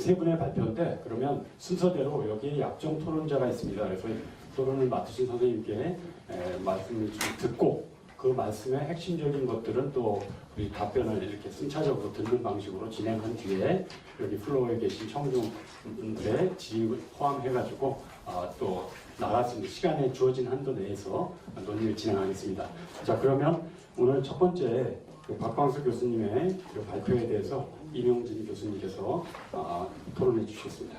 세 분의 발표인데 그러면 순서대로 여기에 약정 토론자가 있습니다. 그래서 토론을 맡으신 선생님께 말씀을 좀 듣고 그 말씀의 핵심적인 것들은 또 우리 답변을 이렇게 순차적으로 듣는 방식으로 진행한 뒤에 여기 플로어에 계신 청중들의 질의를 포함해가지고 또 나갈 수 있는 시간에 주어진 한도 내에서 논의를 진행하겠습니다. 자, 그러면 오늘 첫 번째 박광석 교수님의 그 발표에 대해서 이명진 교수님께서 토론해 주시겠습니다.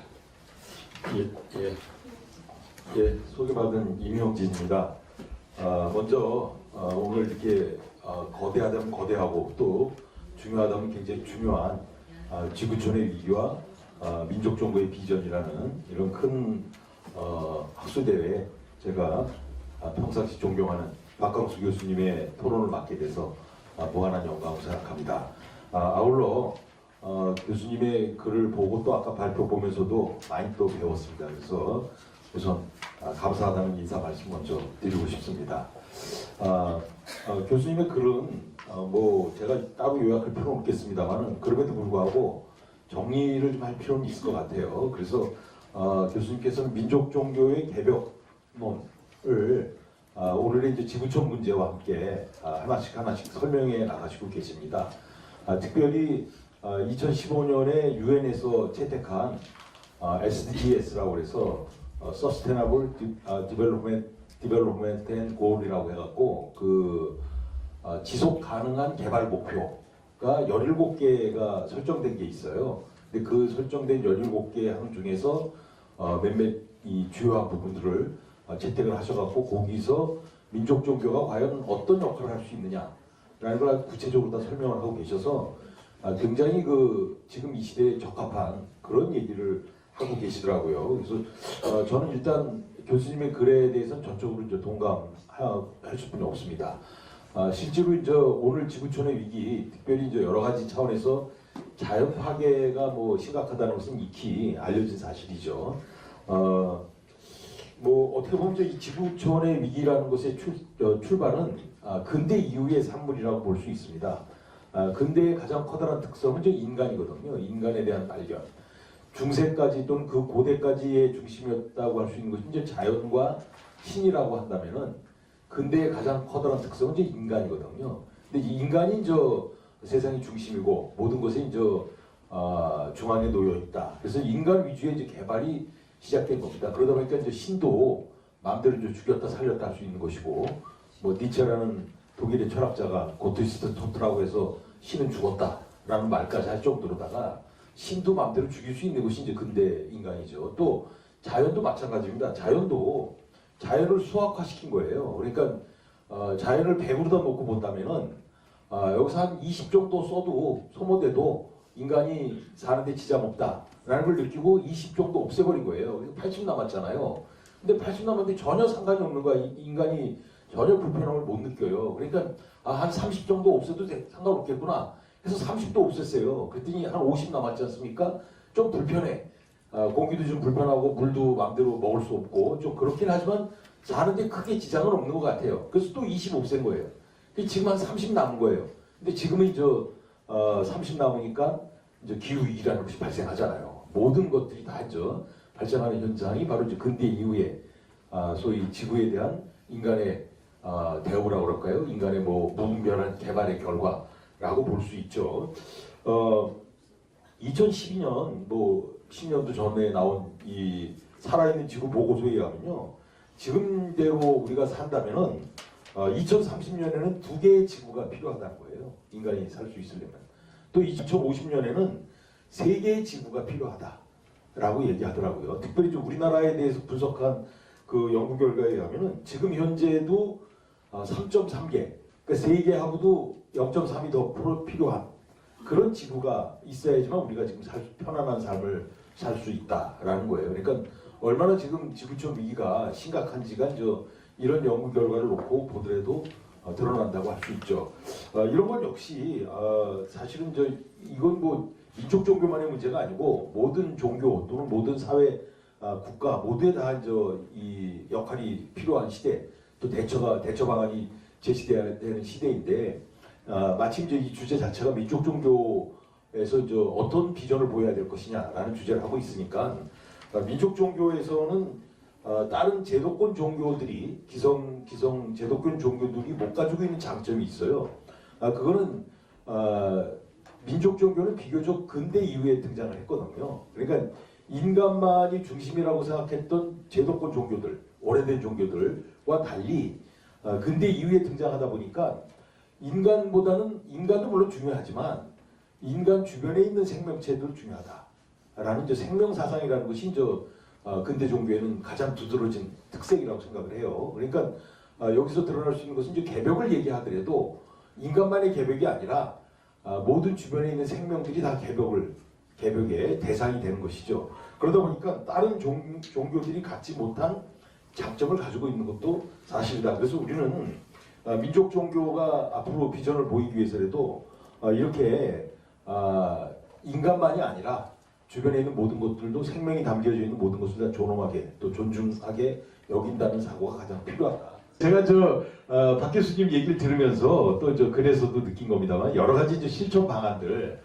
소개받은 이명진입니다. 먼저 오늘 이렇게 거대하다면 거대하고 또 중요하다면 굉장히 중요한 지구촌의 위기와 민족정부의 비전이라는 이런 큰 학술대회에 제가 평상시 존경하는 박광수 교수님의 토론을 맡게 돼서 무한한 영광을 생각합니다. 아울러 교수님의 글을 보고 또 아까 발표 보면서도 많이 또 배웠습니다. 그래서 우선 감사하다는 인사 말씀 먼저 드리고 싶습니다. 교수님의 글은 뭐 제가 따로 요약할 필요는 없겠습니다만 그럼에도 불구하고 정리를 좀 할 필요는 있을 것 같아요. 그래서 교수님께서는 민족 종교의 개벽론을 오늘의 이제 지구촌 문제와 함께 하나씩 설명해 나가시고 계십니다. 특별히 2015년에 유엔에서 채택한 SDGs라고 해서 Sustainable Development and Goal이라고 해갖고 그 지속 가능한 개발 목표가 17개가 설정된 게 있어요. 근데 그 설정된 17개 항 중에서 몇몇 이 주요한 부분들을 채택을 하셔갖고 거기서 민족 종교가 과연 어떤 역할을 할 수 있느냐라는 걸 구체적으로 다 설명을 하고 계셔서 굉장히 그 지금 이 시대에 적합한 그런 얘기를 하고 계시더라고요. 그래서 저는 일단 교수님의 글에 대해서는 전적으로 이제 동감할 수뿐이 없습니다. 실제로 이제 오늘 지구촌의 위기, 특별히 이제 여러 가지 차원에서 자연 파괴가 뭐 심각하다는 것은 익히 알려진 사실이죠. 뭐 어떻게 보면 이 지구촌의 위기라는 것의 출발은 근대 이후의 산물이라고 볼 수 있습니다. 근대의 가장 커다란 특성은 이제 인간이거든요. 인간에 대한 발견. 중세까지 또는 그 고대까지의 중심이었다고 할 수 있는 것이 이제 자연과 신이라고 한다면은 근대의 가장 커다란 특성은 이제 인간이거든요. 근데 이 인간이 저 세상의 중심이고 모든 것에 이제 중앙에 놓여 있다. 그래서 인간 위주의 이제 개발이 시작된 겁니다. 그러다 보니까 이제 신도 마음대로 이제 죽였다 살렸다 할 수 있는 것이고, 뭐 니체라는 독일의 철학자가 고트리스트 토트라고 해서 신은 죽었다라는 말까지 할 정도로다가 신도 마음대로 죽일 수 있는 것이 이제 근대 인간이죠. 또 자연도 마찬가지입니다. 자연도 자연을 수학화시킨 거예요. 그러니까 자연을 100으로다 놓고 본다면은 여기서 한 20 정도 써도 소모돼도 인간이 사는데 지장 없다라는 걸 느끼고 20 정도 없애버린 거예요. 그래서 80 남았잖아요. 근데 80 남았는데 전혀 상관이 없는 거야. 인간이 전혀 불편함을 못 느껴요. 그러니까 한 30 정도 없애도 상관없겠구나 해서 30도 없앴어요. 그랬더니 한 50 남았지 않습니까? 좀 불편해. 공기도 좀 불편하고 물도 마음대로 먹을 수 없고 좀 그렇긴 하지만 사는데 크게 지장은 없는 것 같아요. 그래서 또 20 없앤 거예요. 지금 한 30 남은 거예요. 근데 지금은 30 남으니까 이제 기후위기라는 것이 발생하잖아요. 모든 것들이 다 이제 발생하는 현상이 바로 이제 근대 이후에 소위 지구에 대한 인간의 대우라고 그럴까요? 인간의 뭐 무분별한 개발의 결과라고 볼 수 있죠. 2012년 뭐 10년도 전에 나온 이 살아있는 지구 보고서에 의하면요. 지금대로 우리가 산다면은 2030년에는 2개의 지구가 필요하다는 거예요. 인간이 살 수 있으려면. 또 2050년에는 3개의 지구가 필요하다라고 얘기하더라고요. 특별히 좀 우리나라에 대해서 분석한 그 연구 결과에 의하면은 지금 현재도 3.3개, 그러니까 3개하고도 0.3이 더 필요한 그런 지구가 있어야지만 우리가 지금 편안한 삶을 살 수 있다라는 거예요. 그러니까 얼마나 지금 지구촌 위기가 심각한지가 이런 연구 결과를 놓고 보더라도 드러난다고 할 수 있죠. 이런 건 역시 사실은 이건 뭐 민족 종교만의 문제가 아니고 모든 종교 또는 모든 사회 국가 모두에 다 이 역할이 필요한 시대, 또 대처 방안이 제시되어야 되는 시대인데 마침 이 주제 자체가 민족 종교 저 어떤 비전을 보여야 될 것이냐라는 주제를 하고 있으니까 민족 종교에서는 다른 제도권 종교들이 기성 제도권 종교들이 못 가지고 있는 장점이 있어요. 그거는 민족 종교는 비교적 근대 이후에 등장을 했거든요. 그러니까 인간만이 중심이라고 생각했던 제도권 종교들, 오래된 종교들과 달리 근대 이후에 등장하다 보니까 인간도 물론 중요하지만 인간 주변에 있는 생명체도 중요하다라는 이제 생명 사상이라는 것이 이제 근대 종교에는 가장 두드러진 특색이라고 생각을 해요. 그러니까 여기서 드러날 수 있는 것은 이제 개벽을 얘기하더라도 인간만의 개벽이 아니라 모든 주변에 있는 생명들이 다 개벽의 대상이 되는 것이죠. 그러다 보니까 다른 종교들이 갖지 못한 장점을 가지고 있는 것도 사실이다. 그래서 우리는 민족 종교가 앞으로 비전을 보이기 위해서라도 이렇게 인간만이 아니라 주변에 있는 모든 것들도 생명이 담겨져 있는 모든 것을 다 존엄하게 또 존중하게 여긴다는 사고가 가장 필요하다. 제가 박 교수님 얘기를 들으면서 또 글에서도 느낀 겁니다만 여러 가지 이제 실천 방안들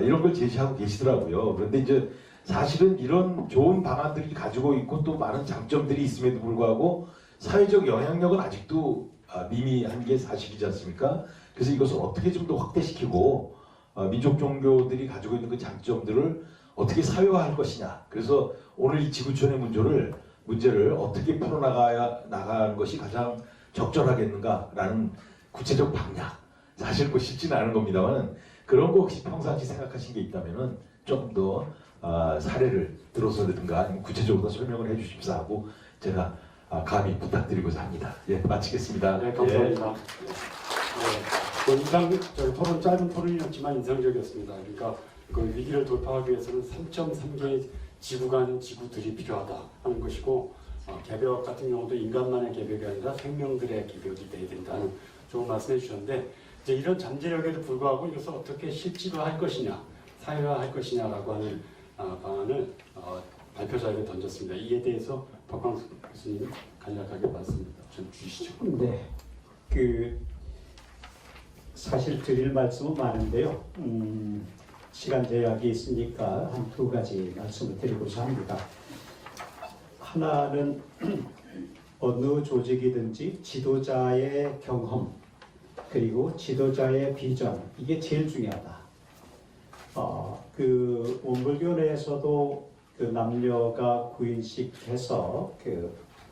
이런 걸 제시하고 계시더라고요. 그런데 이제 사실은 이런 좋은 방안들이 가지고 있고 또 많은 장점들이 있음에도 불구하고 사회적 영향력은 아직도 미미한 게 사실이지 않습니까? 그래서 이것을 어떻게 좀 더 확대시키고 민족 종교들이 가지고 있는 그 장점들을 어떻게 사회화할 것이냐. 그래서 오늘 이 지구촌의 문제를 어떻게 풀어나가는 것이 가장 적절하겠는가라는 구체적 방향. 사실 뭐 쉽지는 않은 겁니다만 그런 거 혹시 평상시 생각하신 게 있다면은 좀 더 사례를 들어서든가 아니면 구체적으로 설명을 해주십사 하고 제가 감히 부탁드리고자 합니다. 예, 마치겠습니다. 네, 감사합니다. 토론 짧은 토론이었지만 인상적이었습니다. 그러니까 그 위기를 돌파하기 위해서는 3.3개의 지구가 아닌 지구들이 필요하다 하는 것이고 개벽 같은 경우도 인간만의 개벽이 아니라 생명들의 개벽이 돼야 된다는 좋은 말씀해 주셨는데 이제 이런 잠재력에도 불구하고 이것을 어떻게 실질화할 것이냐, 사회화할 것이냐라고 하는 방안을 발표자에게 던졌습니다. 이에 대해서 박광수 교수님 간략하게 말씀 좀 주시죠. 네, 사실 드릴 말씀은 많은데요. 시간 제약이 있으니까 한 두 가지 말씀을 드리고자 합니다. 하나는 어느 조직이든지 지도자의 경험 그리고 지도자의 비전 이게 제일 중요하다. 원불교 내에서도 남녀가 9인씩 해서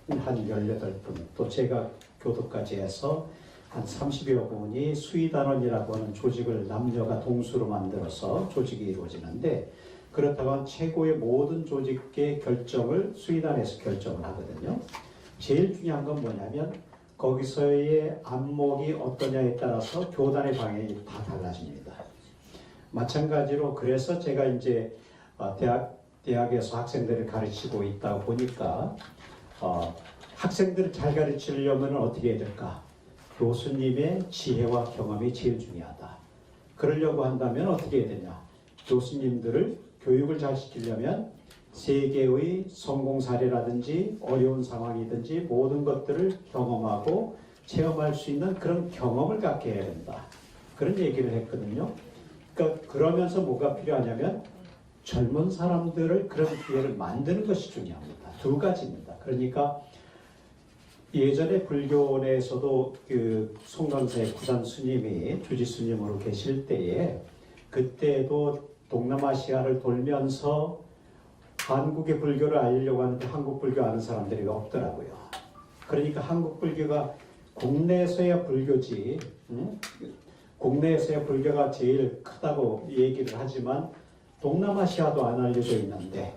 한 18분 또 제가 교도까지 해서 한 30여 분이 수의단원이라고 하는 조직을 남녀가 동수로 만들어서 조직이 이루어지는데 그렇다고 최고의 모든 조직의 결정을 수의단에서 결정을 하거든요. 제일 중요한 건 뭐냐면 거기서의 안목이 어떠냐에 따라서 교단의 방향이 다 달라집니다. 마찬가지로 그래서 제가 이제 대학에서 학생들을 가르치고 있다 보니까 학생들을 잘 가르치려면 어떻게 해야 될까? 교수님의 지혜와 경험이 제일 중요하다. 그러려고 한다면 어떻게 해야 되냐? 교수님들을 교육을 잘 시키려면 세계의 성공 사례라든지 어려운 상황이든지 모든 것들을 경험하고 체험할 수 있는 그런 경험을 갖게 해야 된다. 그런 얘기를 했거든요. 그러니까 그러면서 뭐가 필요하냐면 젊은 사람들을 그런 기회를 만드는 것이 중요합니다. 두 가지입니다. 그러니까 예전에 불교 내에서도 송강사의 구산 스님이 주지 스님으로 계실 때에 그때도 동남아시아를 돌면서 한국의 불교를 알려고 하는데 한국 불교 아는 사람들이 없더라고요. 그러니까 한국 불교가 국내에서야 불교지, 국내에서야 불교가 제일 크다고 얘기를 하지만 동남아시아도 안 알려져 있는데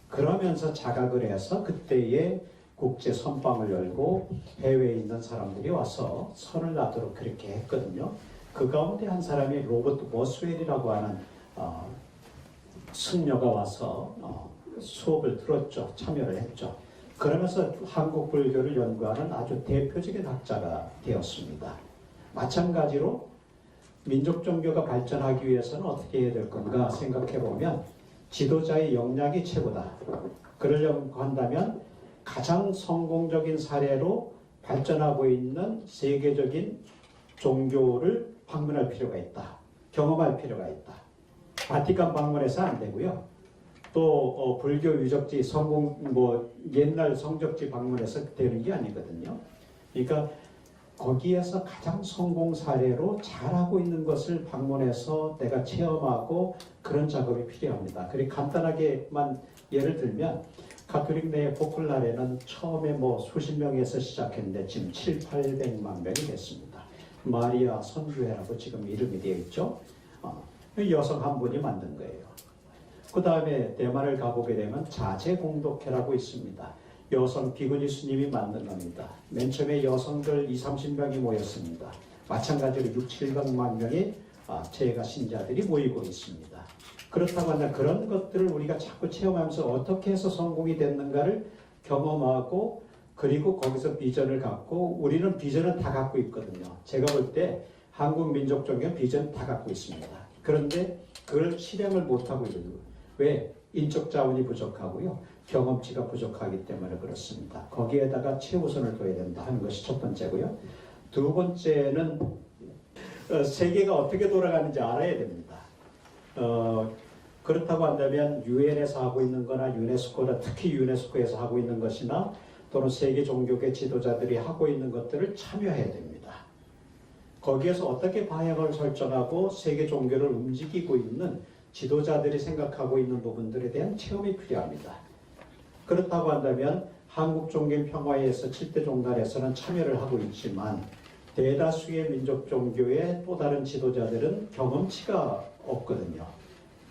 그러면서 자각을 해서 그때에 국제 선방을 열고 해외에 있는 사람들이 와서 선을 놔도록 그렇게 했거든요. 그 가운데 한 사람이 로버트 보스웰이라고 하는 승려가 와서 수업을 들었죠. 참여를 했죠. 그러면서 한국 불교를 연구하는 아주 대표적인 학자가 되었습니다. 마찬가지로 민족 종교가 발전하기 위해서는 어떻게 해야 될 건가 생각해 보면 지도자의 역량이 최고다. 그러려고 한다면 가장 성공적인 사례로 발전하고 있는 세계적인 종교를 방문할 필요가 있다. 경험할 필요가 있다. 바티칸 방문해서 안 되고요. 또 불교 유적지 성공 옛날 성적지 방문해서 되는 게 아니거든요. 그러니까 거기에서 가장 성공 사례로 잘하고 있는 것을 방문해서 내가 체험하고 그런 작업이 필요합니다. 그리고 간단하게만 예를 들면 가톨릭 내 포클날에는 처음에 수십 명에서 시작했는데 지금 700~800만 명이 됐습니다. 마리아 선교회라고 지금 이름이 되어 있죠. 여성 한 분이 만든 거예요. 그 다음에 대만을 가보게 되면 자제공독회라고 있습니다. 여성 비구니 스님이 만든 겁니다. 맨 처음에 여성들 20~30명이 모였습니다. 마찬가지로 600~700만 명의 제가 신자들이 모이고 있습니다. 그렇다고 한다 그런 것들을 우리가 자꾸 체험하면서 어떻게 해서 성공이 됐는가를 경험하고 그리고 거기서 비전을 갖고 우리는 비전은 다 갖고 있거든요. 제가 볼 때 한국 민족 종교는 비전 다 갖고 있습니다. 그런데 그걸 실행을 못하고 있는 거예요. 왜? 인적 자원이 부족하고요. 경험치가 부족하기 때문에 그렇습니다. 거기에다가 최우선을 둬야 된다 하는 것이 첫 번째고요. 두 번째는 세계가 어떻게 돌아가는지 알아야 됩니다. 그렇다고 한다면 유엔에서 하고 있는 거나 유네스코나 특히 유네스코에서 하고 있는 것이나 또는 세계 종교계 지도자들이 하고 있는 것들을 참여해야 됩니다. 거기에서 어떻게 방향을 설정하고 세계 종교를 움직이고 있는 지도자들이 생각하고 있는 부분들에 대한 체험이 필요합니다. 그렇다고 한다면 한국 종교 평화회에서 7대 종단에서는 참여를 하고 있지만 대다수의 민족 종교의 또 다른 지도자들은 경험치가 없거든요.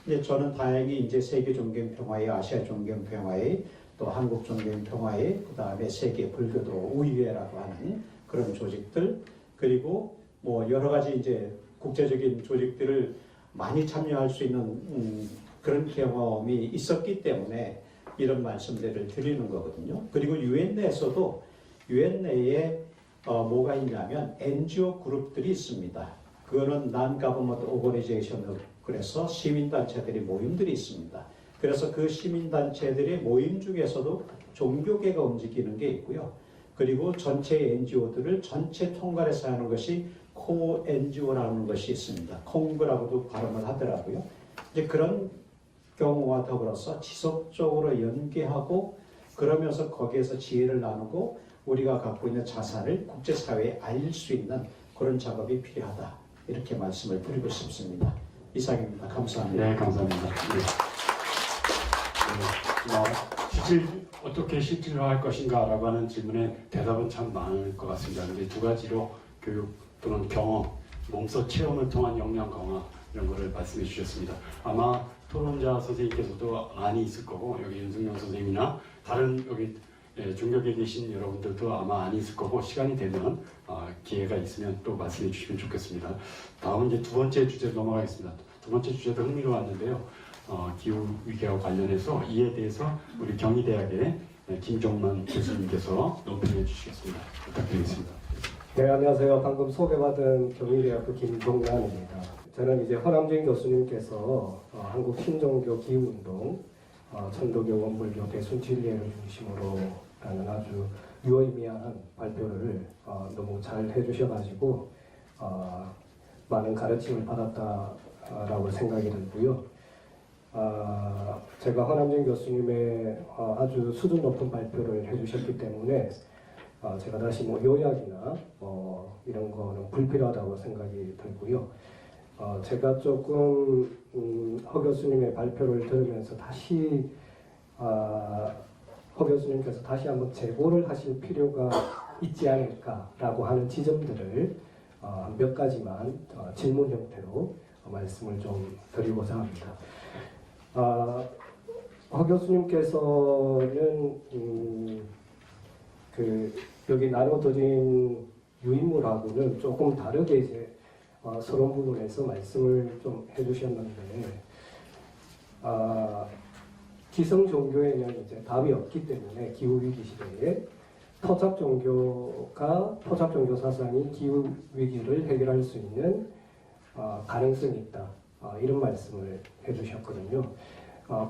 이제 저는 다행히 이제 세계 종교 평화회, 아시아 종교 평화회, 또 한국 종교 평화회, 그 다음에 세계 불교도 우의회라고 하는 그런 조직들, 그리고 여러 가지 이제 국제적인 조직들을 많이 참여할 수 있는 그런 경험이 있었기 때문에 이런 말씀들을 드리는 거거든요. 그리고 유엔 내에서도 유엔 내에 뭐가 있냐면 NGO 그룹들이 있습니다. 그거는 Non-Government Organization, 그래서 시민단체들이 모임들이 있습니다. 그래서 그 시민단체들의 모임 중에서도 종교계가 움직이는 게 있고요. 그리고 전체 NGO들을 전체 통괄해서 하는 것이 코-NGO라는 것이 있습니다. 콩그라고도 발음을 하더라고요. 이제 그런 경우와 더불어서 지속적으로 연계하고 그러면서 거기에서 지혜를 나누고 우리가 갖고 있는 자산을 국제사회에 알릴 수 있는 그런 작업이 필요하다. 이렇게 말씀을 드리고 싶습니다. 이상입니다. 감사합니다. 네, 감사합니다. 어떻게 실질화할 것인가라고 하는 질문에 대답은 참 많을 것 같습니다. 그런데 두 가지로 교육 또는 경험, 몸소 체험을 통한 역량 강화 이런 거를 말씀해 주셨습니다. 아마 토론자 선생님께서도 안이 있을 거고 여기 윤승용 선생님이나 다른 여기 종교계에 계신 여러분들도 아마 안이 있을 거고 시간이 되면 기회가 있으면 또 말씀해 주시면 좋겠습니다. 다음은 이제 두 번째 주제로 넘어가겠습니다. 두 번째 주제도 흥미로웠는데요. 기후 위기와 관련해서 이에 대해서 우리 경희대학의 김종만 교수님께서 논평해 주시겠습니다. 부탁드리겠습니다. 네, 안녕하세요. 방금 소개받은 경희대학교 김종만입니다. 저는 이제 허남진 교수님께서 한국 신종교 기후운동, 천도교, 원불교, 대순진리를 중심으로 라는 아주 유의미한 발표를 너무 잘 해주셔가지고 많은 가르침을 받았다라고 생각이 들고요. 제가 허남진 교수님의 아주 수준 높은 발표를 해주셨기 때문에 제가 다시 요약이나 이런 거는 불필요하다고 생각이 들고요. 제가 조금 허 교수님의 발표를 들으면서 다시 허 교수님께서 다시 한번 재고를 하실 필요가 있지 않을까라고 하는 지점들을 몇 가지만 질문 형태로 말씀을 좀 드리고자 합니다. 허 교수님께서는 여기 나눠드린 유인물하고는 조금 다르게 이제 서론 부분에서 말씀을 좀 해주셨는데 기성 종교에는 이제 답이 없기 때문에 기후 위기 시대에 토착 종교 사상이 기후 위기를 해결할 수 있는 가능성이 있다. 이런 말씀을 해주셨거든요.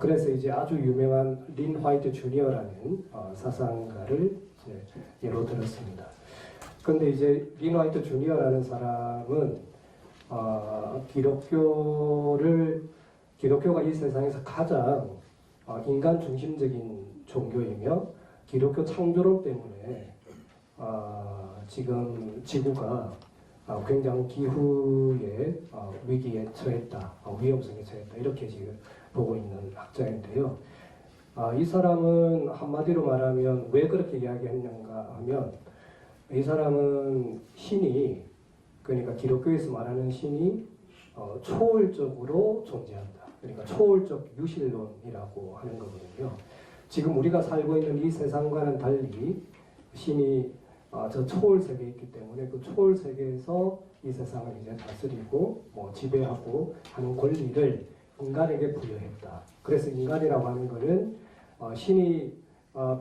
그래서 이제 아주 유명한 린 화이트 주니어라는 사상가를 이제 예로 들었습니다. 그런데 이제 린 화이트 주니어라는 사람은 기독교가 이 세상에서 가장 인간 중심적인 종교이며 기독교 창조론 때문에 지금 지구가 굉장히 기후의 위기에 처했다, 위험성에 처했다 이렇게 지금 보고 있는 학자인데요. 이 사람은 한마디로 말하면 왜 그렇게 이야기했는가 하면 이 사람은 신이 그러니까 기독교에서 말하는 신이 초월적으로 존재한다. 그러니까 초월적 유실론이라고 하는 거거든요. 지금 우리가 살고 있는 이 세상과는 달리 신이 저 초월 세계에 있기 때문에 그 초월 세계에서 이 세상을 이제 다스리고 지배하고 하는 권리를 인간에게 부여했다. 그래서 인간이라고 하는 것은 신이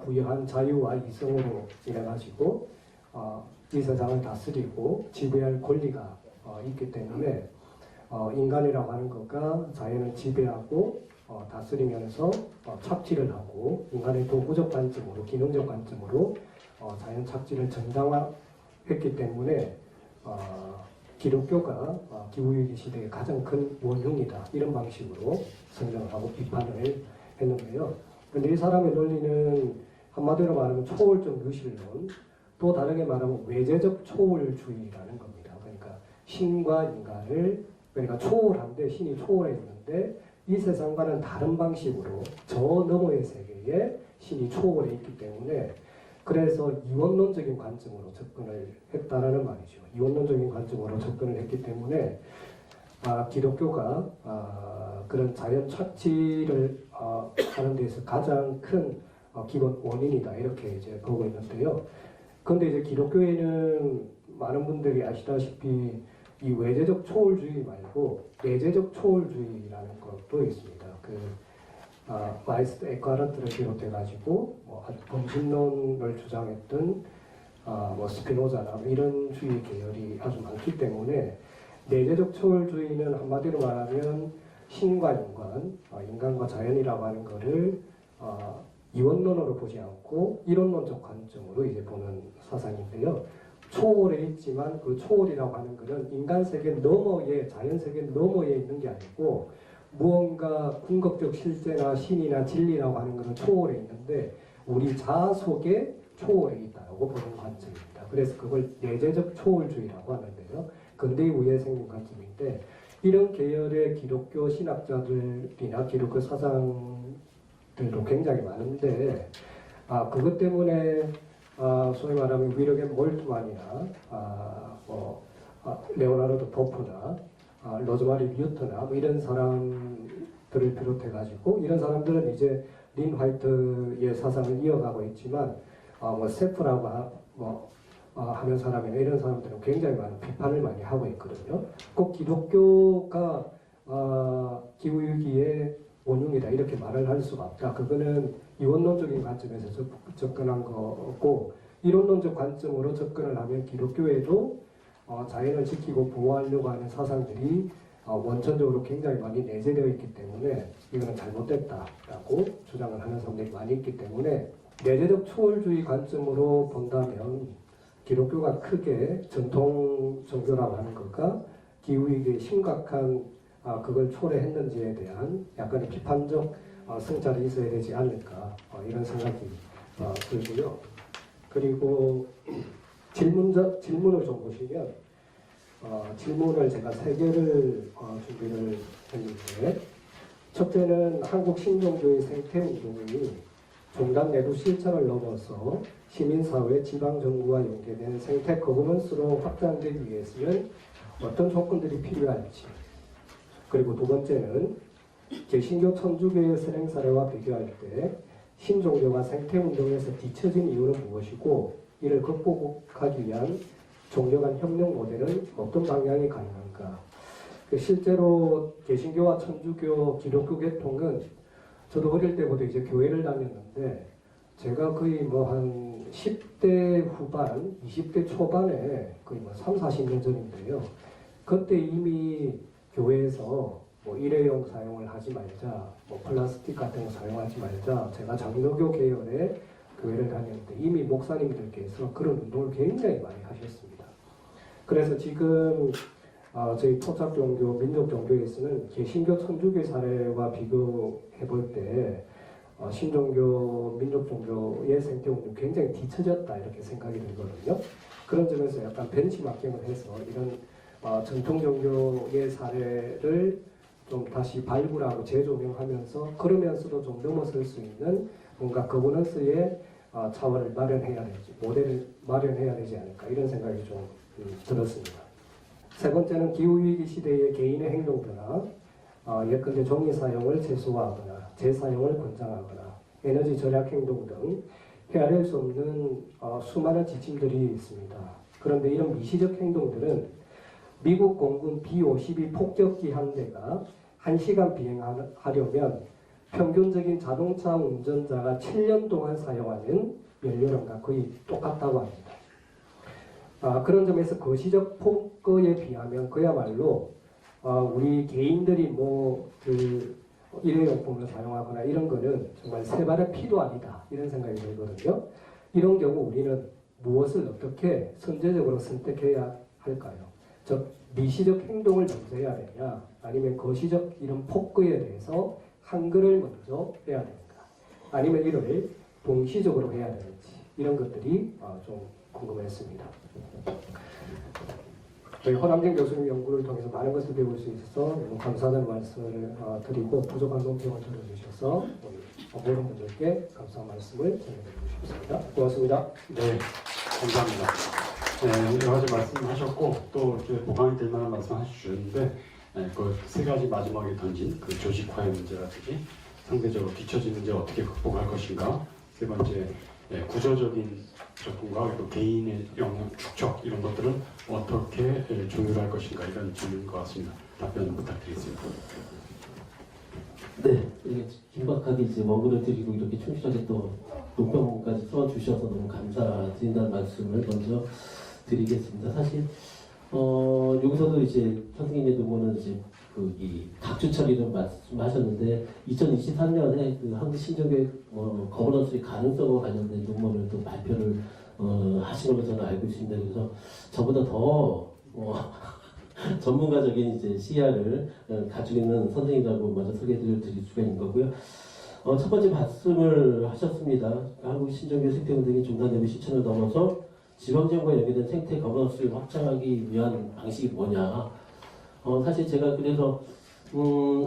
부여한 자유와 이성으로 인해 가지고 이 세상을 다스리고 지배할 권리가 있기 때문에 인간이라고 하는 것과 자연을 지배하고 다스리면서 착취를 하고 인간의 도구적 관점으로 기능적 관점으로 자연 착취를 정당화했기 때문에 기독교가 기후위기 시대의 가장 큰 원흉이다 이런 방식으로 설명을 하고 비판을 했는데요. 그런데 이 사람의 논리는 한마디로 말하면 초월적 유실론, 또 다르게 말하면 외재적 초월주의라는 겁니다. 그러니까 신과 인간을 그러니까 초월한데 신이 초월해 있는데 이 세상과는 다른 방식으로 저 너머의 세계에 신이 초월해 있기 때문에 그래서 이원론적인 관점으로 접근을 했다라는 말이죠. 이원론적인 관점으로 접근을 했기 때문에 기독교가 그런 자연 착취를 하는 데서 가장 큰 기본 원인이다 이렇게 이제 보고 있는데요. 그런데 이제 기독교에는 많은 분들이 아시다시피 이 외재적 초월주의 말고 내재적 초월주의라는 것도 있습니다. 마이스터 에카르트를 비롯해가지고 범신론을 주장했던 스피노자나 이런 주의 계열이 아주 많기 때문에 내재적 초월주의는 한마디로 말하면 신과 인간, 인간과 자연이라고 하는 것을 이원론으로 보지 않고 이론론적 관점으로 이제 보는 사상인데요. 초월에 있지만 그 초월이라고 하는 것은 인간 세계 너머에 자연 세계 너머에 있는 게 아니고 무언가 궁극적 실제나 신이나 진리라고 하는 것은 초월에 있는데 우리 자아 속에 초월에 있다고 보는 관점입니다. 그래서 그걸 내재적 초월주의라고 하는데요. 근대 이후에 생긴 관점인데 이런 계열의 기독교 신학자들이나 기독교 사상들도 굉장히 많은데 그것 때문에 소위 말하면 위력의 몰트만이나 레오나르도 도프나 로즈마리 뮤트나 이런 사람들을 비롯해가지고 이런 사람들은 이제 린 화이트의 사상을 이어가고 있지만 세프라고 하는 사람이나 이런 사람들은 굉장히 많은 비판을 많이 하고 있거든요. 꼭 기독교가 기후위기의 원흉이다 이렇게 말을 할 수가 없다. 그거는 이원론적인 관점에서 접근한 거고 이론론적 관점으로 접근을 하면 기독교에도 자연을 지키고 보호하려고 하는 사상들이 원천적으로 굉장히 많이 내재되어 있기 때문에 이거는 잘못됐다라고 주장을 하는 사람들이 많이 있기 때문에 내재적 초월주의 관점으로 본다면 기독교가 크게 전통 종교라고 하는 것과 기후위기의 심각한 그걸 초래했는지에 대한 약간의 비판적 성찰이 있어야 되지 않을까 이런 생각이 들고요. 그리고 질문을 좀 보시면 질문을 제가 3개를 준비를 했는데 첫째는 한국 신종교의 생태운동이 종단 내부 실천을 넘어서 시민사회, 지방정부와 연계된 생태 거버넌스로 확장되기 위해서는 어떤 조건들이 필요할지 그리고 두 번째는 개신교 천주교의 선행 사례와 비교할 때 신종교가 생태운동에서 뒤처진 이유는 무엇이고 이를 극복하기 위한 종교 간 협력 모델은 어떤 방향이 가능한가. 실제로 개신교와 천주교, 기독교 계통은 저도 어릴 때부터 이제 교회를 다녔는데 제가 거의 한 10대 후반, 20대 초반에 거의 3, 40년 전인데요. 그때 이미 교회에서 일회용 사용을 하지 말자, 플라스틱 같은 거 사용하지 말자. 제가 장로교 계열의 교회를 다녔는데 이미 목사님들께서 그런 운동을 굉장히 많이 하셨습니다. 그래서 지금 저희 토착 종교, 민족 종교에서는 개신교, 천주교 사례와 비교해 볼 때 신종교, 민족 종교의 생태운동이 굉장히 뒤처졌다 이렇게 생각이 들거든요. 그런 점에서 약간 벤치마킹을 해서 이런 전통 종교의 사례를 좀 다시 발굴하고 재조명하면서 그러면서도 좀 넘어설 수 있는 뭔가 거버넌스의 차원을 마련해야 되지, 모델을 마련해야 되지 않을까 이런 생각이 좀 들었습니다. 세 번째는 기후위기 시대의 개인의 행동들나 예컨대 종이 사용을 최소화하거나 재사용을 권장하거나 에너지 절약 행동 등 헤아릴 수 없는 수많은 지침들이 있습니다. 그런데 이런 미시적 행동들은 미국 공군 B-52 폭격기 함대가 1시간 비행하려면 평균적인 자동차 운전자가 7년 동안 사용하는 연료량과 거의 똑같다고 합니다. 그런 점에서 거시적 폭거에 비하면 그야말로 우리 개인들이 일회용품을 사용하거나 이런 거는 정말 세 발의 피도 아니다 이런 생각이 들거든요. 이런 경우 우리는 무엇을 어떻게 선제적으로 선택해야 할까요? 즉 미시적 행동을 먼저 해야 되냐 아니면 거시적 이런 폭거에 대해서 한글을 먼저 해야 되는가 아니면 이를 동시적으로 해야 되는지 이런 것들이 좀 궁금했습니다. 저희 허남진 교수님 연구를 통해서 많은 것을 배울 수 있어서 너무 감사하다는 말씀을 드리고 부족한 논평을 들어주셔서 모든 분들께 감사한 말씀을 전해드리고 싶습니다. 고맙습니다. 네, 감사합니다. 네, 여러 가지 말씀하셨고 또 이렇게 보강이 될 만한 말씀하셨는데 그 세 가지 마지막에 던진 그 조직화의 문제라든지 상대적으로 뒤처진 문제 어떻게 극복할 것인가, 세 번째 구조적인 접근과 그리고 개인의 영향 축적 이런 것들은 어떻게 조율할 것인가 이런 질문인 것 같습니다. 답변 부탁드리겠습니다. 네, 이게 긴박하게 이제 원고를 드리고 이렇게 충실하게 또 논평까지 써주셔서 너무 감사드린다는 말씀을 먼저 드리겠습니다. 사실 여기서도 이제 선생님의 논문은 이제 이 각주 처리를 말씀하셨는데 2023년에 그 한국 신종교육 거버넌스의 가능성과 관련된 논문을 또 발표를 하신 걸로 저는 알고 있습니다. 그래서 저보다 더 전문가적인 이제 시야를 가지고 있는 선생님이라고 먼저 소개해드릴 수가 있는 거고요. 첫 번째 말씀을 하셨습니다. 한국 신종교 생태운동의 중단되고 실천을 넘어서 지방정부와 연계된 생태 거버넌스를 확장하기 위한 방식이 뭐냐. 사실 제가 그래서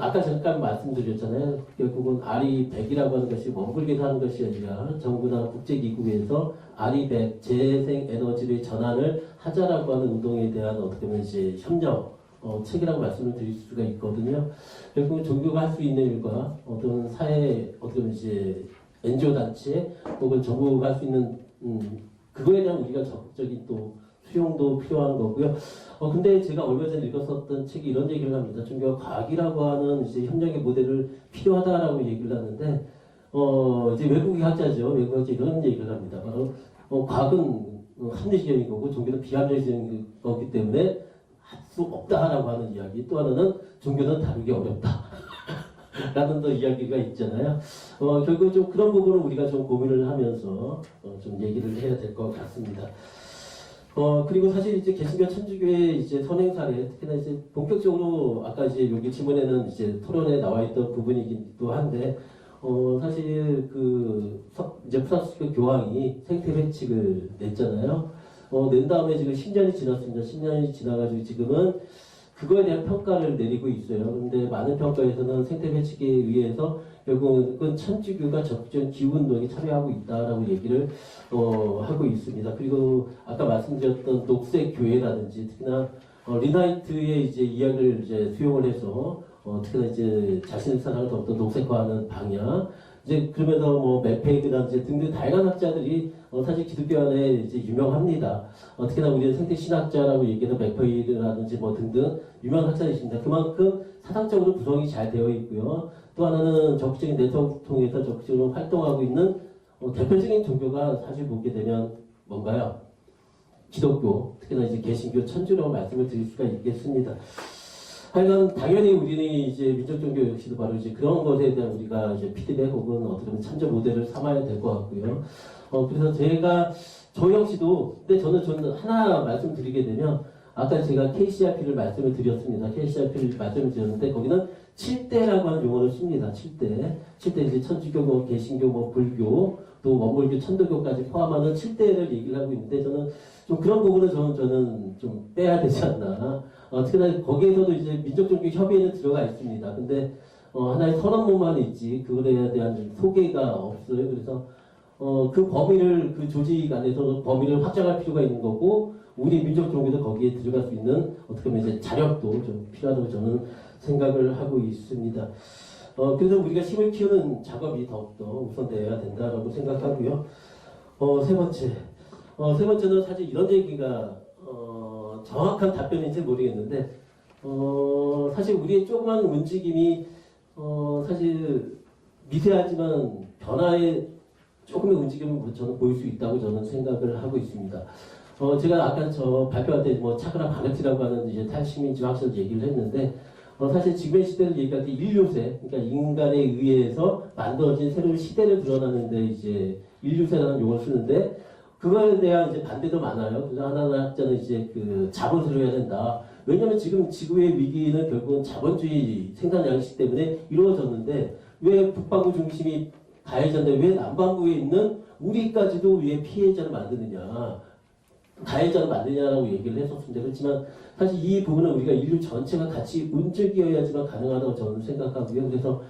아까 잠깐 말씀드렸잖아요. 결국은 RE100이라고 하는 것이 머물기서 하는 것이 아니라 정부나 국제기구에서 RE100 재생 에너지의 전환을 하자라고 하는 운동에 대한 어떻게 보면 이제 협력 책이라고 말씀을 드릴 수가 있거든요. 결국은 종교가 할 수 있는 일과 어떤 사회 어떻게 보면 이제 NGO 단체 혹은 정부가 할 수 있는 그거에 대한 우리가 적극적인 또 수용도 필요한 거고요. 근데 제가 얼마 전에 읽었었던 책이 이런 얘기를 합니다. 종교와 과학이라고 하는 이제 협력의 모델을 필요하다라고 얘기를 하는데, 이제 외국의 학자죠. 외국 학자 이런 얘기를 합니다. 바로, 과학은 합리적인 거고, 종교는 비합리적인 거기 때문에 할 수 없다라고 하는 이야기. 또 하나는 종교는 다루기 어렵다. 라는 또 이야기가 있잖아요. 결국 좀 그런 부분을 우리가 좀 고민을 하면서 좀 얘기를 해야 될 것 같습니다. 그리고 사실 이제 개신교 천주교의 이제 선행 사례, 특히나 이제 본격적으로 아까 이제 여기 지문에는 이제 토론에 나와 있던 부분이기도 한데, 사실 이제 프랑스 교황이 생태 회칙을 냈잖아요. 낸 다음에 지금 10년이 지났습니다. 10년이 지나가지고 지금은 그거에 대한 평가를 내리고 있어요. 근데 많은 평가에서는 생태 회칙에 의해서 결국은 천주교가 적극적인 기후운동에 참여하고 있다라고 얘기를 하고 있습니다. 그리고 아까 말씀드렸던 녹색교회라든지 특히나 리나이트의 이제 이야기를 이제 수용을 해서 특히나 이제 자신의 사랑을 더욱더 녹색화하는 방향, 이제 그러면서 뭐 메페이드라든지 등등 다양한 학자들이 사실 기독교 안에 이제 유명합니다. 특히나 우리는 생태 신학자라고 얘기하는 메페이드라든지 뭐 등등 유명한 학자들이십니다. 그만큼 사상적으로 구성이 잘 되어 있고요. 또 하나는 적극적인 네트워크 통해서 적극적으로 활동하고 있는 대표적인 종교가 사실 보게 되면 뭔가요? 기독교, 특히나 이제 개신교, 천주라고 말씀을 드릴 수가 있겠습니다. 하여간 당연히 우리는 이제 민족 종교 역시도 바로 이제 그런 것에 대한 우리가 이제 피드백 혹은 어떻게 보면 참조 모델을 삼아야 될 것 같고요. 그래서 저 역시도 근데 저는 하나 말씀드리게 되면 아까 제가 KCRP를 말씀을 드렸습니다. KCRP를 말씀을 드렸는데 거기는 7대라고 하는 용어를 씁니다. 7대. 7대 이제 천주교, 뭐 개신교, 뭐 불교, 또 원불교, 천도교까지 포함하는 7대를 얘기를 하고 있는데 저는 좀 그런 부분을 저는 좀 빼야 되지 않나. 특히나 거기에서도 이제 민족종교협의회는 들어가 있습니다. 근데 하나의 선언문만 있지 그거에 대한 소개가 없어요. 그래서 그 범위를 그 조직 안에서 범위를 확장할 필요가 있는 거고 우리 민족 종교도 거기에 들어갈 수 있는 어떻게 보면 이제 자력도 좀 필요하다고 저는 생각을 하고 있습니다. 그래서 우리가 힘을 키우는 작업이 더욱더 우선되어야 된다라고 생각하고요. 세 번째는 사실 이런 얘기가 정확한 답변인지 모르겠는데 사실 우리의 조그만 움직임이 사실 미세하지만 변화의 조금의 움직임을 저는 보일 수 있다고 저는 생각을 하고 있습니다. 제가 아까 발표할 때 뭐 차크라 바네트라고 하는 이제 탈시민주의 학설 얘기를 했는데 사실 지금의 시대를 얘기할 때 인류세, 그러니까 인간에 의해서 만들어진 새로운 시대를 드러나는데 이제 인류세라는 용어를 쓰는데 그거에 대한 이제 반대도 많아요. 그래서 하나는 학자는 이제 그 자본주의로 해야 된다. 왜냐하면 지금 지구의 위기는 결국은 자본주의 생산 양식 때문에 이루어졌는데 왜 북반구 중심이 가해자인데 왜 남반구에 있는 우리까지도 왜 피해자를 만드느냐, 가해자를 만드냐라고 얘기를 했었습니다. 그렇지만 사실 이 부분은 우리가 인류 전체가 같이 움직여야지만 가능하다고 저는 생각하고요. 그래서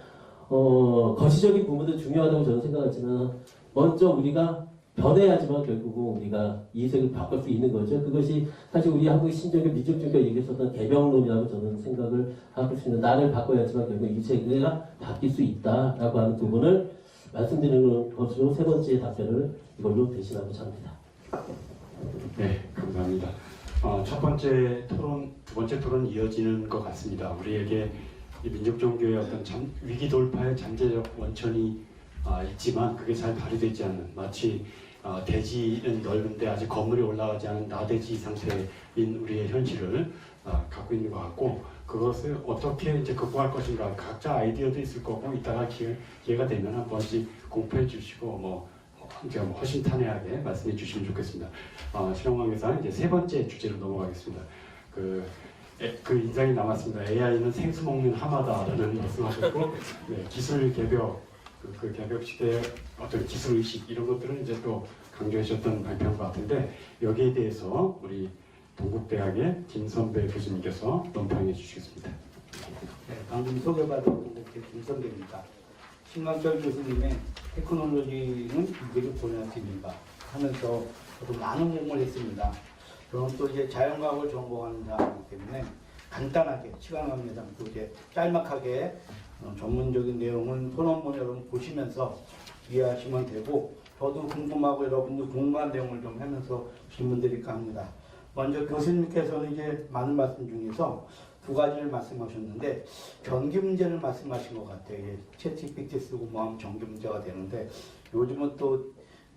거시적인 부분도 중요하다고 저는 생각하지만 먼저 우리가 변해야지만 결국은 우리가 이색을 바꿀 수 있는 거죠. 그것이 사실 우리 한국 신종교, 민족종교 얘기했었던 개명론이라고 저는 생각을 하고 있습니다. 나를 바꿔야지만 결국 이색이 바뀔 수 있다라고 하는 부분을 말씀드리는 것으로 세 번째 답변을 이걸로 대신하고자 합니다. 네, 감사합니다. 첫 번째 토론, 두 번째 토론 이어지는 것 같습니다. 우리에게 이 민족종교의 어떤 위기 돌파의 잠재적 원천이 있지만 그게 잘 발휘되지 않는 마치 대지는 넓은데 아직 건물이 올라가지 않은 나대지 상태인 우리의 현실을 갖고 있는 것 같고 그것을 어떻게 이제 극복할 것인가 각자 아이디어도 있을 거고 이따가 기회가 되면 한 번씩 공표해 주시고 뭐 허심탄회하게 말씀해 주시면 좋겠습니다. 신영광교사 이제 세 번째 주제로 넘어가겠습니다. 그 인상이 남았습니다. AI는 생수 먹는 하마다라는 말씀하셨고 네, 기술 개벽 그 개벽 시대의 어떤 기술 의식 이런 것들은 이제 또 강조하셨던 발표인 것 같은데 여기에 대해서 우리 동국대학의 김선배 교수님께서 논평해 주시겠습니다. 네, 방금 소개받은 동국대 김선배입니다. 신광철 교수님의 테크놀로지는 기계를 보내왔습니다 하면서 저도 많은 공부를 했습니다. 저는 또 이제 자연과학을 전공하는 사람이기 때문에 간단하게 시간 관계상 또 이제 짤막하게 전문적인 내용은 토론문 여러분 보시면서 이해하시면 되고 저도 궁금하고 여러분도 궁금한 내용을 좀 하면서 질문 드릴까 합니다. 먼저 교수님께서는 이제 많은 말씀 중에서 두 가지를 말씀하셨는데 전기 문제를 말씀하신 것 같아요. 챗 GPT 쓰고 뭐 하면 전기 문제가 되는데 요즘은 또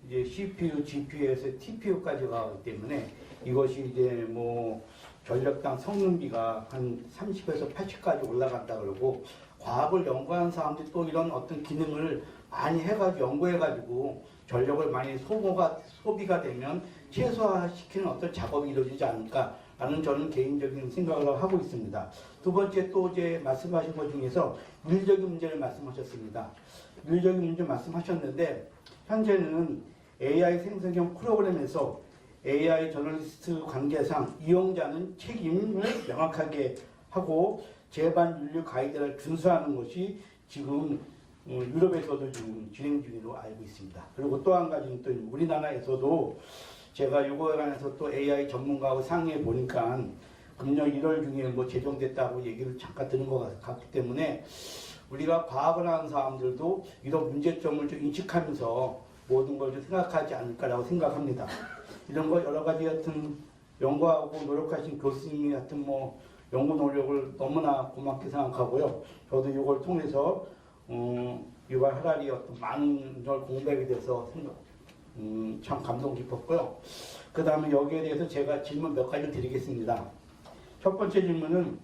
이제 CPU, GPU에서 TPU까지 가기 때문에 이것이 이제 뭐 전력당 성능비가 한 30에서 80까지 올라간다 그러고 과학을 연구하는 사람들이 또 이런 어떤 기능을 많이 해가지고 연구해가지고 전력을 많이 소비가 되면 최소화시키는 어떤 작업이 이루어지지 않을까라는 저는 개인적인 생각을 하고 있습니다. 두 번째 또 이제 말씀하신 것 중에서 윤리적인 문제를 말씀하셨습니다. 윤리적인 문제 말씀하셨는데 현재는 AI 생성형 프로그램에서 AI 저널리스트 관계상 이용자는 책임을 명확하게 하고 제반 윤리 가이드를 준수하는 것이 지금 유럽에서도 지금 진행 중으로 알고 있습니다. 그리고 또 한 가지는 또 우리나라에서도 제가 이거에 관해서 또 AI 전문가하고 상의해 보니까 금년 1월 중에 뭐 제정됐다고 얘기를 잠깐 들은 것 같기 때문에 우리가 과학을 하는 사람들도 이런 문제점을 좀 인식하면서 모든 걸 좀 생각하지 않을까라고 생각합니다. 이런 거 여러 가지 같은 연구하고 노력하신 교수님이 같은 뭐 연구 노력을 너무나 고맙게 생각하고요. 저도 이걸 통해서 유발 하라리 어떤 많은 걸 공부하게 돼서 참 감동 깊었고요. 그 다음에 여기에 대해서 제가 질문 몇 가지 드리겠습니다. 첫 번째 질문은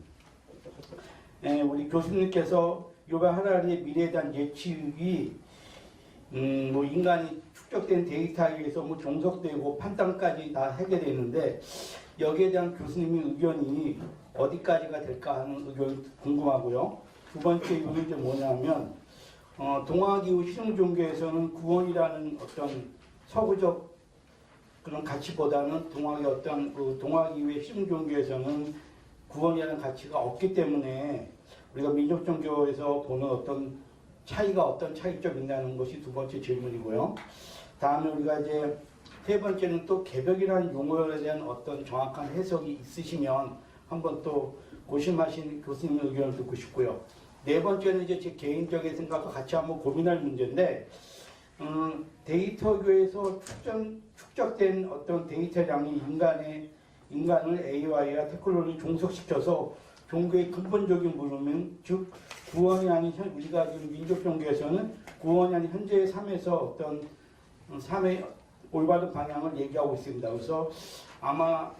우리 교수님께서 유발 하라리의 미래에 대한 예측이 뭐 인간이 축적된 데이터에 의해서 뭐 종속되고 판단까지 다 하게 되는데 여기에 대한 교수님의 의견이 어디까지가 될까 하는 의견이 궁금하고요. 두 번째 이유는 이제 뭐냐면 동아기후 실용종교에서는 구원이라는 어떤 서구적 그런 가치보다는 동아기후의 실용종교에서는 구원이라는 가치가 없기 때문에 우리가 민족종교에서 보는 어떤 차이점이 있냐는 것이 두 번째 질문이고요. 다음에 우리가 이제 세 번째는 또 개벽이라는 용어에 대한 어떤 정확한 해석이 있으시면 한번 또 고심하신 교수님의 의견을 듣고 싶고요. 네 번째는 이제 제 개인적인 생각과 같이 한번 고민할 문제인데, 데이터교에서 축적된 어떤 데이터량이 인간을 AI와 테크놀로지 종속시켜서 종교의 근본적인 물음, 즉 구원이 아닌 우리가 지금 민족 종교에서는 구원이 아닌 현재의 삶에서 어떤 삶의 올바른 방향을 얘기하고 있습니다. 그래서 아마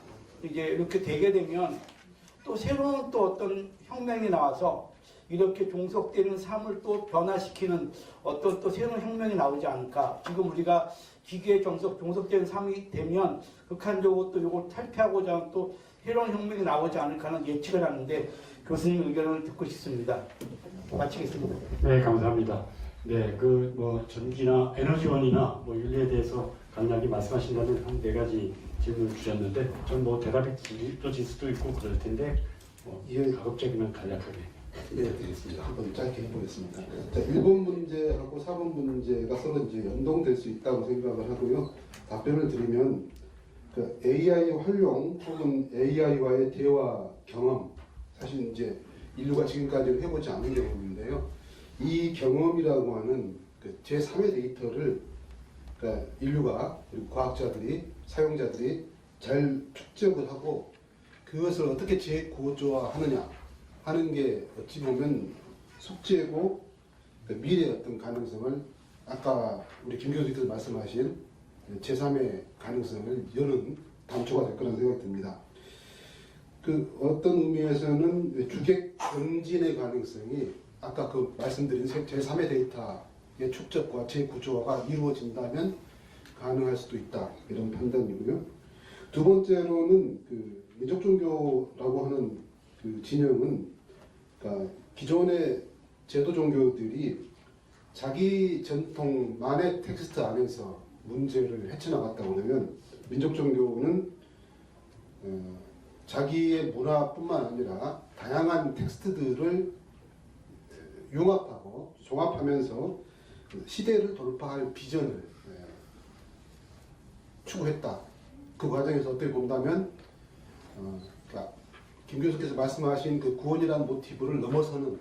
이제 이렇게 되게 되면 또 새로운 또 어떤 혁명이 나와서 이렇게 종속되는 삶을 또 변화시키는 어떤 또 새로운 혁명이 나오지 않을까. 지금 우리가 기계에 종속되는 삶이 되면 극한적으로 또 이걸 탈피하고자 하는 또 새로운 혁명이 나오지 않을까 하는 예측을 하는데 교수님 의견을 듣고 싶습니다. 마치겠습니다. 네, 감사합니다. 네, 전기나 에너지원이나 윤리에 대해서 간략히 말씀하신다면 한 4가지 질문을 주셨는데, 전 대답이 길어질 수도 있고 그럴 텐데, 가급적이면 간략하게. 네, 되겠습니다. 한번 짧게 해보겠습니다. 자, 1번 문제하고 4번 문제가 서로 이제 연동될 수 있다고 생각을 하고요. 답변을 드리면, 그 AI 활용 혹은 AI와의 대화 경험, 사실 이제 인류가 지금까지 해보지 않은 경험인데요. 이 경험이라고 하는 그 제3의 데이터를 그러니까 인류가 그리고 과학자들이 사용자들이 잘 축적을 하고 그것을 어떻게 재구조화하느냐 하는 게 어찌 보면 숙제고 미래의 어떤 가능성을 아까 우리 김 교수님께서 말씀하신 제3의 가능성을 여는 단초가 될 거라는 생각이 듭니다. 그 어떤 의미에서는 주객 경진의 가능성이 아까 그 말씀드린 제3의 데이터의 축적과 재구조화가 이루어진다면 가능할 수도 있다, 이런 판단이고요. 두 번째로는 그 민족종교라고 하는 그 진영은 그러니까 기존의 제도 종교들이 자기 전통만의 텍스트 안에서 문제를 헤쳐나갔다 그러면 민족종교는 자기의 문화뿐만 아니라 다양한 텍스트들을 융합하고 종합하면서 시대를 돌파할 비전을 추구했다. 그 과정에서 어떻게 본다면 그러니까 김 교수께서 말씀하신 그 구원이라는 모티브를 넘어서는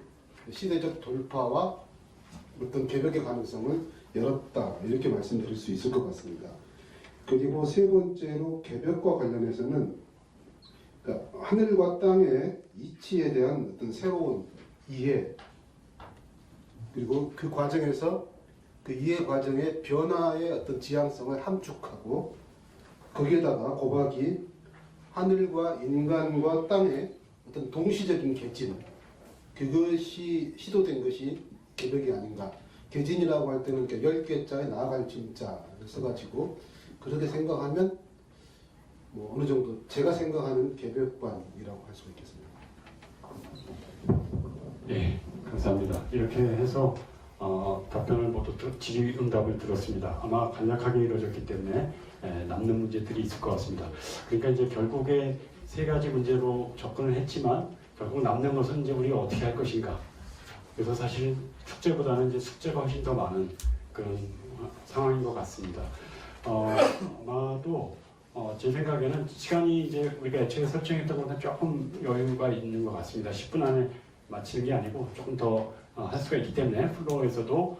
시대적 돌파와 어떤 개벽의 가능성을 열었다, 이렇게 말씀드릴 수 있을 것 같습니다. 그리고 세 번째로 개벽과 관련해서는 그러니까 하늘과 땅의 이치에 대한 어떤 새로운 이해, 그리고 그 과정에서 그 이해 과정의 변화의 어떤 지향성을 함축하고 거기에다가 고박이 하늘과 인간과 땅의 어떤 동시적인 개진, 그것이 시도된 것이 개벽이 아닌가. 개진이라고 할 때는 10개자에 나아갈 진자를 써가지고 그렇게 생각하면 어느 정도 제가 생각하는 개벽관이라고 할 수 있겠습니다. 네, 감사합니다. 이렇게 해서 답변을 모두 질의응답을 들었습니다. 아마 간략하게 이루어졌기 때문에 남는 문제들이 있을 것 같습니다. 그러니까 이제 결국에 3가지 문제로 접근을 했지만 결국 남는 것은 이제 우리가 어떻게 할 것인가. 그래서 사실 축제보다는 이제 숙제가 훨씬 더 많은 그런 상황인 것 같습니다. 아마도 제 생각에는 시간이 이제 우리가 애초에 설정했던 것보다 조금 여유가 있는 것 같습니다. 10분 안에 마치는 게 아니고 조금 더 할 수가 있기 때문에 플로어에서도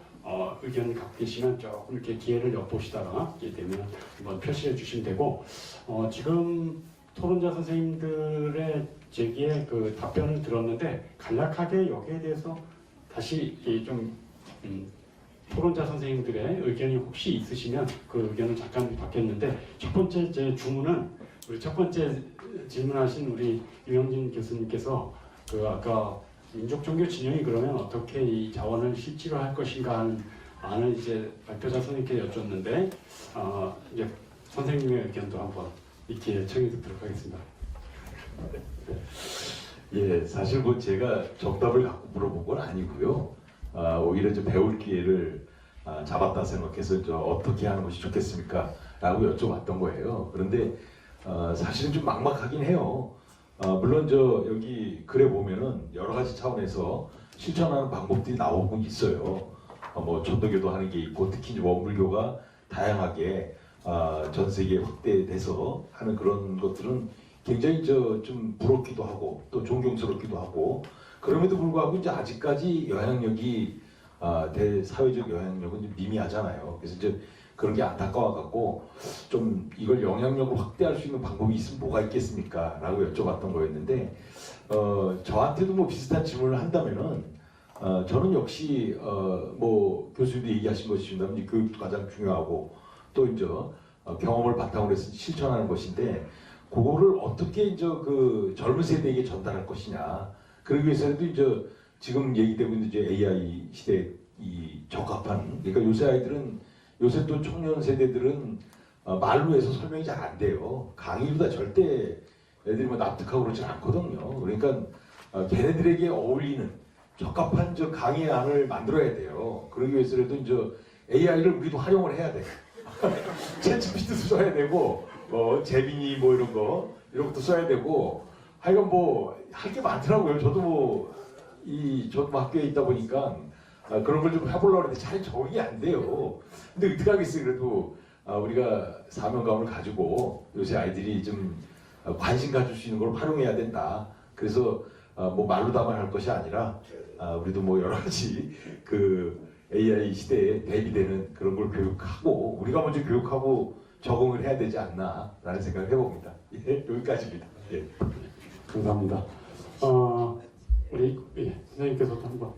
의견을 갖고 계시면 조금 이렇게 기회를 엿보시다가 이게 되면 한번 표시해 주시면 되고, 지금 토론자 선생님들의 제기의 그 답변을 들었는데 간략하게 여기에 대해서 다시 좀 토론자 선생님들의 의견이 혹시 있으시면 그 의견을 잠깐 받겠는데, 첫 번째 제 주문은 우리 첫 번째 질문하신 우리 유영진 교수님께서 그 아까 민족종교 진영이 그러면 어떻게 이 자원을 실제로 할 것인가 하는 안을 이제 발표자 선생님께 여쭙는데 이제 선생님의 의견도 한번 있기에 청해 듣도록 하겠습니다. 예, 사실 뭐 제가 정답을 갖고 물어본 건 아니고요. 오히려 좀 배울 기회를 잡았다 생각해서 어떻게 하는 것이 좋겠습니까? 라고 여쭤봤던 거예요. 그런데 사실은 좀 막막하긴 해요. 물론 여기 글에 보면은 여러 가지 차원에서 실천하는 방법들이 나오고 있어요. 뭐 전도교도 하는 게 있고 특히 이제 원불교가 다양하게 전 세계에 확대돼서 하는 그런 것들은 굉장히 좀 부럽기도 하고 또 존경스럽기도 하고 그럼에도 불구하고 이제 아직까지 영향력이 대사회적 영향력은 좀 미미하잖아요. 그래서 이제 그런 게 안타까워 갖고 좀 이걸 영향력을 확대할 수 있는 방법이 있으면 뭐가 있겠습니까? 라고 여쭤봤던 거였는데 저한테도 뭐 비슷한 질문을 한다면은 저는 역시 뭐 교수님도 얘기하신 것이지만 이 교육도 가장 중요하고 또 이제 경험을 바탕으로 해서 실천하는 것인데 그거를 어떻게 이제 그 젊은 세대에게 전달할 것이냐. 그러기 위해서도 이제 지금 얘기되고 있는 이제 AI 시대에 이 적합한 그러니까 요새 아이들은 요새 또 청년 세대들은 말로 해서 설명이 잘 안 돼요. 강의로다 절대 애들이 뭐 납득하고 그러지 않거든요. 그러니까 걔네들에게 어울리는 적합한 저 강의안을 만들어야 돼요. 그러기 위해서라도 이제 AI를 우리도 활용을 해야 돼. 챗GPT도 써야 되고, 제민이 뭐 이런 것도 써야 되고, 하여간 뭐 할 게 많더라고요. 저도 학교에 있다 보니까 그런 걸 좀 해보려고 하는데 잘 적응이 안 돼요. 근데 어떻게 하겠어요. 그래도 우리가 사명감을 가지고 요새 아이들이 좀 관심 가질 수 있는 걸 활용해야 된다. 그래서 뭐 말로다만 할 것이 아니라 우리도 뭐 여러 가지 그 AI 시대에 대비되는 그런 걸 교육하고 우리가 먼저 교육하고 적응을 해야 되지 않나라는 생각을 해봅니다. 예, 여기까지입니다. 예. 감사합니다. 우리 선생님께서도 한번.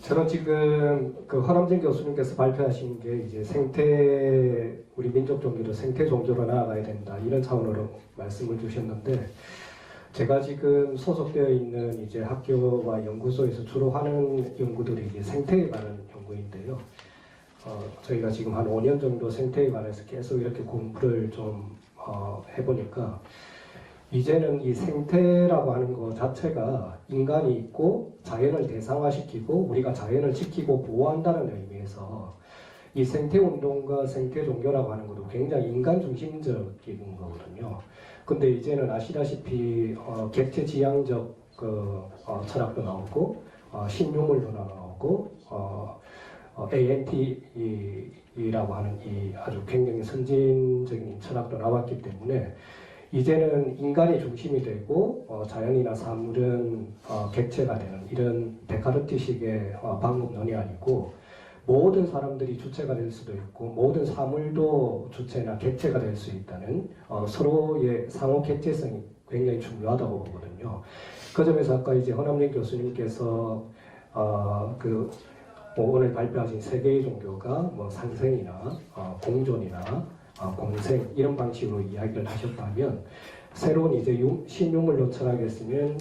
저는 지금 그 허남진 교수님께서 발표하신 게 이제 우리 민족 종교를 생태 종교로 나아가야 된다 이런 차원으로 말씀을 주셨는데 제가 지금 소속되어 있는 이제 학교와 연구소에서 주로 하는 연구들이 이제 생태에 관한 연구인데요. 저희가 지금 한 5년 정도 생태에 관해서 계속 이렇게 공부를 좀 해보니까 이제는 이 생태라고 하는 것 자체가 인간이 있고 자연을 대상화시키고 우리가 자연을 지키고 보호한다는 의미에서 이 생태 운동과 생태 종교라고 하는 것도 굉장히 인간 중심적인 거거든요. 근데 이제는 아시다시피 객체 지향적 철학도 나오고 신유물도 나오고 ANT라고 하는 이 아주 굉장히 선진적인 철학도 나왔기 때문에 이제는 인간이 중심이 되고 자연이나 사물은 객체가 되는 이런 데카르트식의 방법론이 아니고 모든 사람들이 주체가 될 수도 있고 모든 사물도 주체나 객체가 될 수 있다는 서로의 상호 객체성이 굉장히 중요하다고 보거든요. 그 점에서 아까 이제 허남진 교수님께서 오늘 발표하신 세 개의 종교가 뭐 상생이나 공존이나 공생 이런 방식으로 이야기를 하셨다면 새로운 이제 신유물론 철학에 쓰면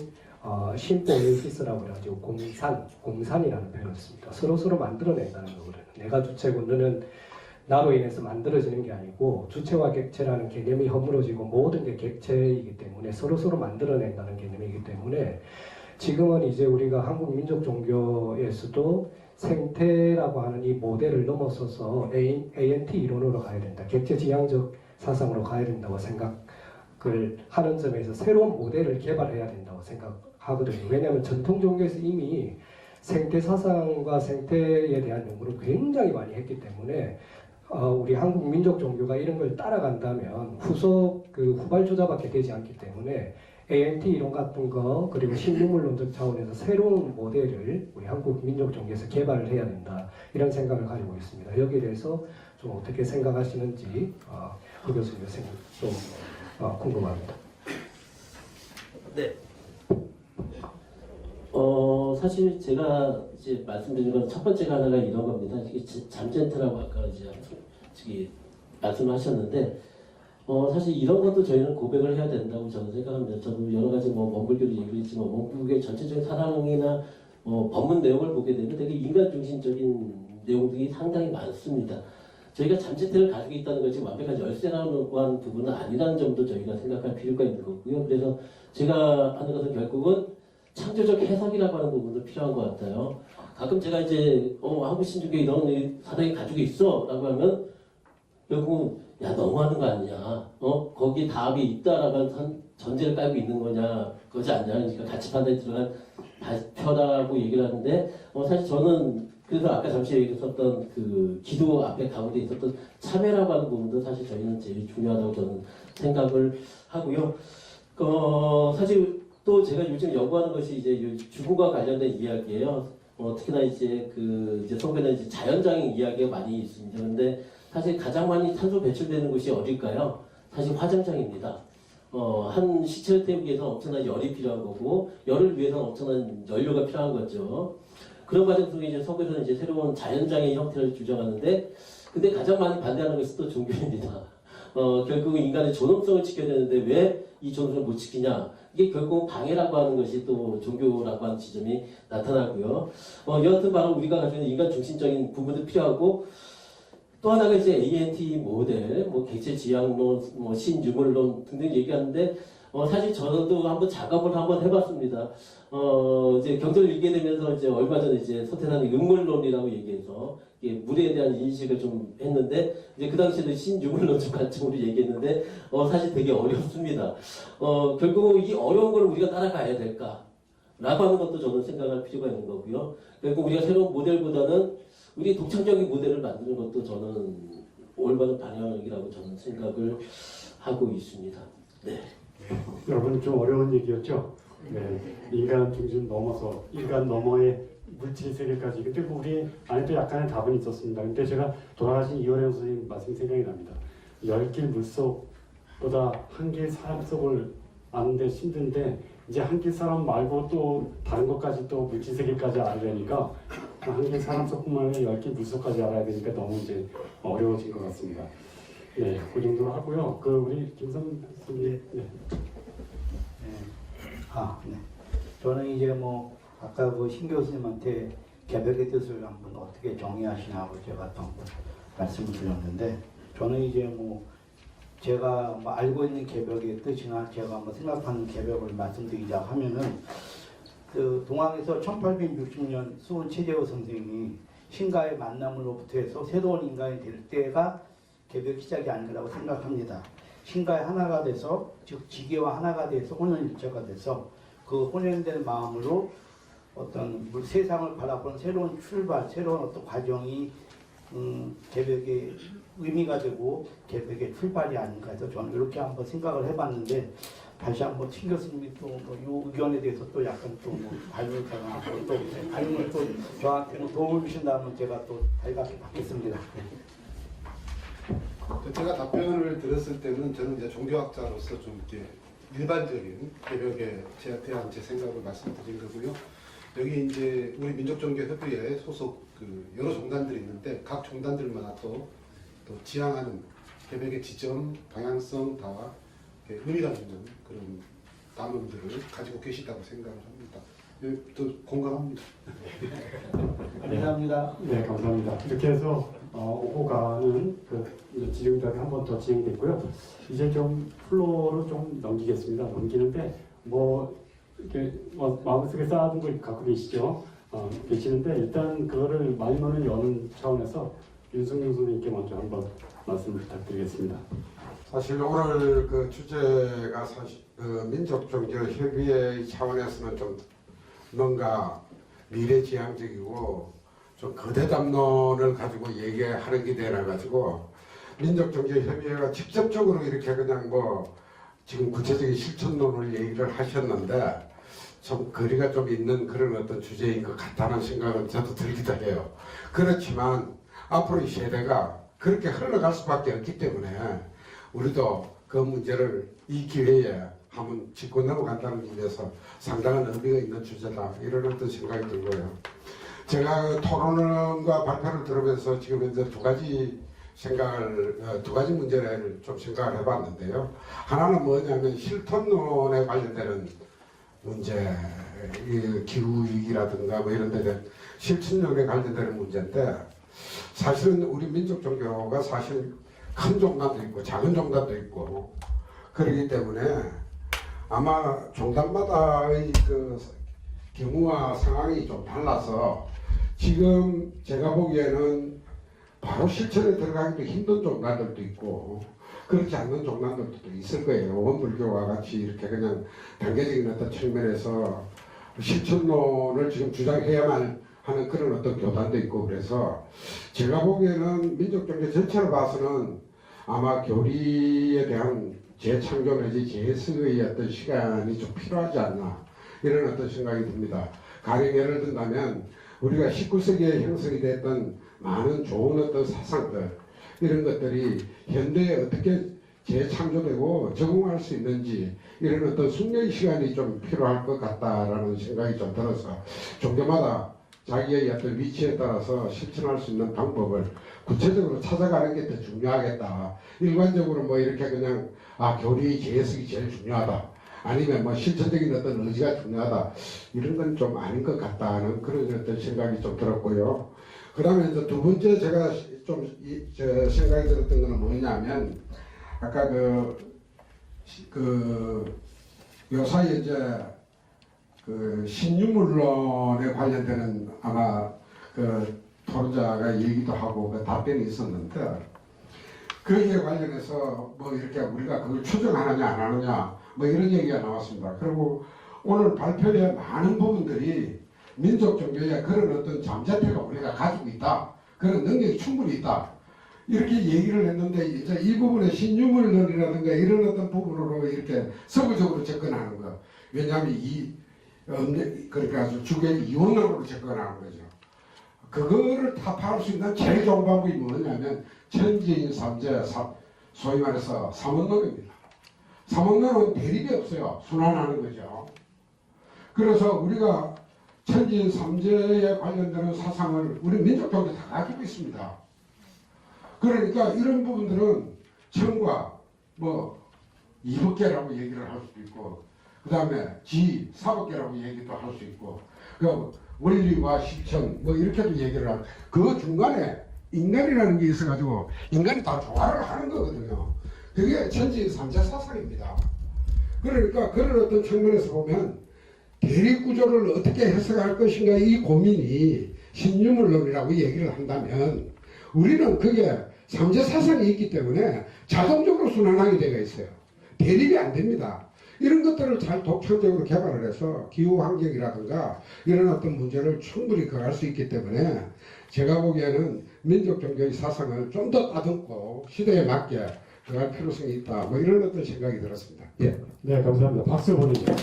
심포에이시스라고 해가지고 공산이라는 표현을 씁니다. 서로 만들어낸다는 거거든요. 내가 주체고 너는 나로 인해서 만들어지는 게 아니고 주체와 객체라는 개념이 허물어지고 모든 게 객체이기 때문에 서로 만들어낸다는 개념이기 때문에 지금은 이제 우리가 한국 민족 종교에서도 생태라고 하는 이 모델을 넘어서서 ANT 이론으로 가야 된다. 객체 지향적 사상으로 가야 된다고 생각을 하는 점에서 새로운 모델을 개발해야 된다고 생각하거든요. 왜냐하면 전통 종교에서 이미 생태 사상과 생태에 대한 연구를 굉장히 많이 했기 때문에 우리 한국 민족 종교가 이런 걸 따라간다면 후발주자밖에 되지 않기 때문에 ANT 이론 같은 거 그리고 신유물론적 차원에서 새로운 모델을 우리 한국 민족 종교에서 개발을 해야 된다 이런 생각을 가지고 있습니다. 여기에 대해서 좀 어떻게 생각하시는지 hu 교수님 좀 궁금합니다. 네. 사실 제가 이제 말씀드린 건 첫 번째가 하나가 이런 겁니다. 이게 잠젠트라고 아까 이제 말씀하셨는데. 사실 이런 것도 저희는 고백을 해야 된다고 저는 생각합니다. 저도 여러 가지 원불교도 얘기했지만 원불교의 전체적인 사랑이나 법문 내용을 보게 되면 되게 인간 중심적인 내용들이 상당히 많습니다. 저희가 잠재태를 가지고 있다는 것이 완벽한 열쇠라고 하는 부분은 아니라는 점도 저희가 생각할 필요가 있는 거고요. 그래서 제가 하는 것은 결국은 창조적 해석이라고 하는 부분도 필요한 것 같아요. 가끔 제가 이제 한국 신중계 이런 사상이 가지고 있어라고 하면 결국은 야 너무하는 거 아니냐? 거기 답이 있다라고 하는 전제를 깔고 있는 거냐? 그거지 않냐? 그러니까 가치 판단에 들어간 발표라고 얘기를 하는데 사실 저는 그래서 아까 잠시 얘기했었던 그 기도 앞에 가운데 있었던 참여라고 하는 부분도 사실 저희는 제일 중요하다고 저는 생각을 하고요. 사실 또 제가 요즘 연구하는 것이 이제 주부와 관련된 이야기예요. 특히나 이제 속에는 이제 자연장애 이야기가 많이 있습니다. 그런데 사실 가장 많이 탄소 배출되는 곳이 어딜까요? 사실 화장장입니다. 한 시체를 태우기 위해서 엄청난 열이 필요한 거고 열을 위해서는 엄청난 연료가 필요한 거죠. 그런 과정 속에 이제 석에서는 이제 새로운 자연장애 형태를 주장하는데, 근데 가장 많이 반대하는 것이 또 종교입니다. 결국은 인간의 존엄성을 지켜야 되는데 왜 이 존엄성을 못 지키냐? 이게 결국 방해라고 하는 것이 또 종교라고 하는 지점이 나타나고요. 여하튼 바로 우리가 가지고 있는 인간 중심적인 부분도 필요하고, 또 하나가 이제 ANT 모델, 객체 지향론, 신유물론 등등 얘기하는데, 사실 저도 한번 작업을 한번 해봤습니다. 이제 경전을 읽게 되면서 이제 얼마 전에 이제 서태산의 음물론이라고 얘기해서 이게 물에 대한 인식을 좀 했는데, 이제 그 당시에도 신유물론적 관점으로 얘기했는데, 사실 되게 어렵습니다. 결국 이 어려운 걸 우리가 따라가야 될까? 라고 하는 것도 저는 생각할 필요가 있는 거고요. 결국 우리가 새로운 모델보다는 우리 독창적인 모델을 만드는 것도 저는 올바른 방향이라고 저는 생각을 하고 있습니다. 네. 여러분 좀 어려운 얘기였죠? 네. 인간 중심 넘어서 인간 너머의 물질 세계까지. 근데 우리 안에도 약간의 답은 있었습니다. 근데 제가 돌아가신 이호령 선생님 말씀 생각이 납니다. 10길 물속보다 한 길 사람 속을 아는데 힘든데 이제 한 길 사람 말고 또 다른 것까지 또 물질 세계까지 알아야되니까 한 길 사람 속뿐만 아니라 10길 물속까지 알아야 되니까 너무 이제 어려워진 것 같습니다. 네, 그 정도로 하고요. 우리 김선 선생님. 네. 네. 저는 이제 아까 신 교수님한테 개벽의 뜻을 한번 어떻게 정의하시냐고 제가 또 한번 말씀을 드렸는데, 저는 이제 제가 알고 있는 개벽의 뜻이나 제가 생각하는 개벽을 말씀드리자 하면은, 동학에서 1860년 수훈 최재호 선생님이 신과의 만남으로부터 해서 새로운 인간이 될 때가 개벽 시작이 아닌가라고 생각합니다. 신과의 하나가 돼서, 즉 지계와 하나가 돼서 혼연일체가 돼서 그 혼연된 마음으로 어떤 세상을 바라보는 새로운 출발, 새로운 어떤 과정이 개벽의 의미가 되고 개벽의 출발이 아닌가 해서 저는 이렇게 한번 생각을 해봤는데, 다시 한번 신 교수님이 또 이 의견에 대해서 또 약간 또 발문하고 또 발문을 또 저한테 도움을 주신다면 제가 또 달갑게 받겠습니다. 제가 답변을 들었을 때는 저는 이제 종교학자로서 좀 이렇게 일반적인 개벽에 대한 제 생각을 말씀드린 거고요. 여기 이제 우리 민족종교협의회 소속 여러 종단들이 있는데 각 종단들마다 또 지향하는 개벽의 지점, 방향성 다 의미가 있는 그런 단원들을 가지고 계시다고 생각을 합니다. 또 공감합니다. 감사합니다. 네, 감사합니다. 이렇게 해서 오고 가는 지금까지 한 번 더 진행됐고요. 이제 좀 플로어를 좀 넘기겠습니다. 넘기는데 이렇게 마음속에 쌓아둔 걸 갖고 계시죠? 계시는데 일단 그거를 마이너는 여는 차원에서 윤석열 선생님께 먼저 한번 말씀을 부탁드리겠습니다. 사실 오늘 그 주제가 사실 민족종교협의회 차원에서는 좀 뭔가 미래지향적이고 좀 거대 담론을 가지고 얘기하는 게 되나 가지고 민족종교협의회가 직접적으로 이렇게 그냥 지금 구체적인 실천론을 얘기를 하셨는데 좀 거리가 좀 있는 그런 어떤 주제인 것 같다는 생각은 저도 들기도 해요. 그렇지만 앞으로 이 세대가 그렇게 흘러갈 수밖에 없기 때문에 우리도 그 문제를 이 기회에 한번 짚고 넘어간다는 점에서 상당한 의미가 있는 주제다, 이런 어떤 생각이 들고요. 제가 토론과 발표를 들으면서 지금 현재 두 가지 문제를 좀 생각을 해봤는데요. 하나는 뭐냐면 실천론에 관련되는 문제, 기후위기라든가 이런 데 대한 실천론에 관련되는 문제인데, 사실은 우리 민족 종교가 사실 큰 종단도 있고 작은 종단도 있고 그렇기 때문에 아마 종단마다의 그 경우와 상황이 좀 달라서 지금 제가 보기에는 바로 실천에 들어가기도 힘든 종단들도 있고 그렇지 않는 종단들도 있을 거예요. 원불교와 같이 이렇게 그냥 단계적인 어떤 측면에서 실천론을 지금 주장해야만 하는 그런 어떤 교단도 있고 그래서 제가 보기에는 민족종교 전체를 봐서는 아마 교리에 대한 재창조 내지 재해석의 어떤 시간이 좀 필요하지 않나 이런 어떤 생각이 듭니다. 가령 예를 든다면 우리가 19세기에 형성이 됐던 많은 좋은 어떤 사상들 이런 것들이 현대에 어떻게 재창조되고 적응할 수 있는지 이런 어떤 숙려의 시간이 좀 필요할 것 같다라는 생각이 좀 들어서 종교마다 자기의 어떤 위치에 따라서 실천할 수 있는 방법을 구체적으로 찾아가는 게 더 중요하겠다. 일반적으로 뭐 이렇게 그냥 교리 재해석이 제일 중요하다. 아니면 뭐 실천적인 어떤 의지가 중요하다. 이런 건 좀 아닌 것 같다는 그런 어떤 생각이 좀 들었고요. 그 다음에 이제 두 번째 제가 좀 생각이 들었던 거는 뭐냐면 아까 요사이 이제 그 신유물론에 관련되는 아마 그 토론자가 얘기도 하고 그 답변이 있었는데 거기에 관련해서 뭐 이렇게 우리가 그걸 추정하느냐 안 하느냐 뭐 이런 얘기가 나왔습니다. 그리고 오늘 발표의 많은 부분들이 민족 종교에 그런 어떤 잠재태가 우리가 가지고 있다. 그런 능력이 충분히 있다. 이렇게 얘기를 했는데 이제 이 부분에 신유물론이라든가 이런 어떤 부분으로 이렇게 서구적으로 접근하는 거. 왜냐하면 그러니까 주계 이원론으로 접근하는 거죠. 그거를 타파할 수 있는 제일 좋은 방법이 뭐냐면 천지인 삼재, 소위 말해서 삼원론입니다. 삼원론은 대립이 없어요. 순환하는 거죠. 그래서 우리가 천지인 삼재에 관련되는 사상을 우리 민족적으로 다 가지고 있습니다. 그러니까 이런 부분들은 천과 뭐 이법계라고 얘기를 할 수도 있고 그 다음에 사법계라고 얘기도 할 수 있고 그 원리와 실천 뭐 이렇게도 얘기를 하고 그 중간에 인간이라는 게 있어가지고 인간이 다 조화를 하는 거거든요. 그게 천지인 삼재 사상입니다. 그러니까 그런 어떤 측면에서 보면 대립구조를 어떻게 해석할 것인가 이 고민이 신유물론이라고 얘기를 한다면 우리는 그게 삼재 사상이 있기 때문에 자동적으로 순환하게 되어 있어요. 대립이 안 됩니다. 이런 것들을 잘 독창적으로 개발을 해서 기후환경이라든가 이런 어떤 문제를 충분히 거할 수 있기 때문에 제가 보기에는 민족종교의 사상을 좀 더 따듬고 시대에 맞게 거할 필요성이 있다. 뭐 이런 어떤 생각이 들었습니다. 예. 네, 감사합니다. 박수 보내주세요.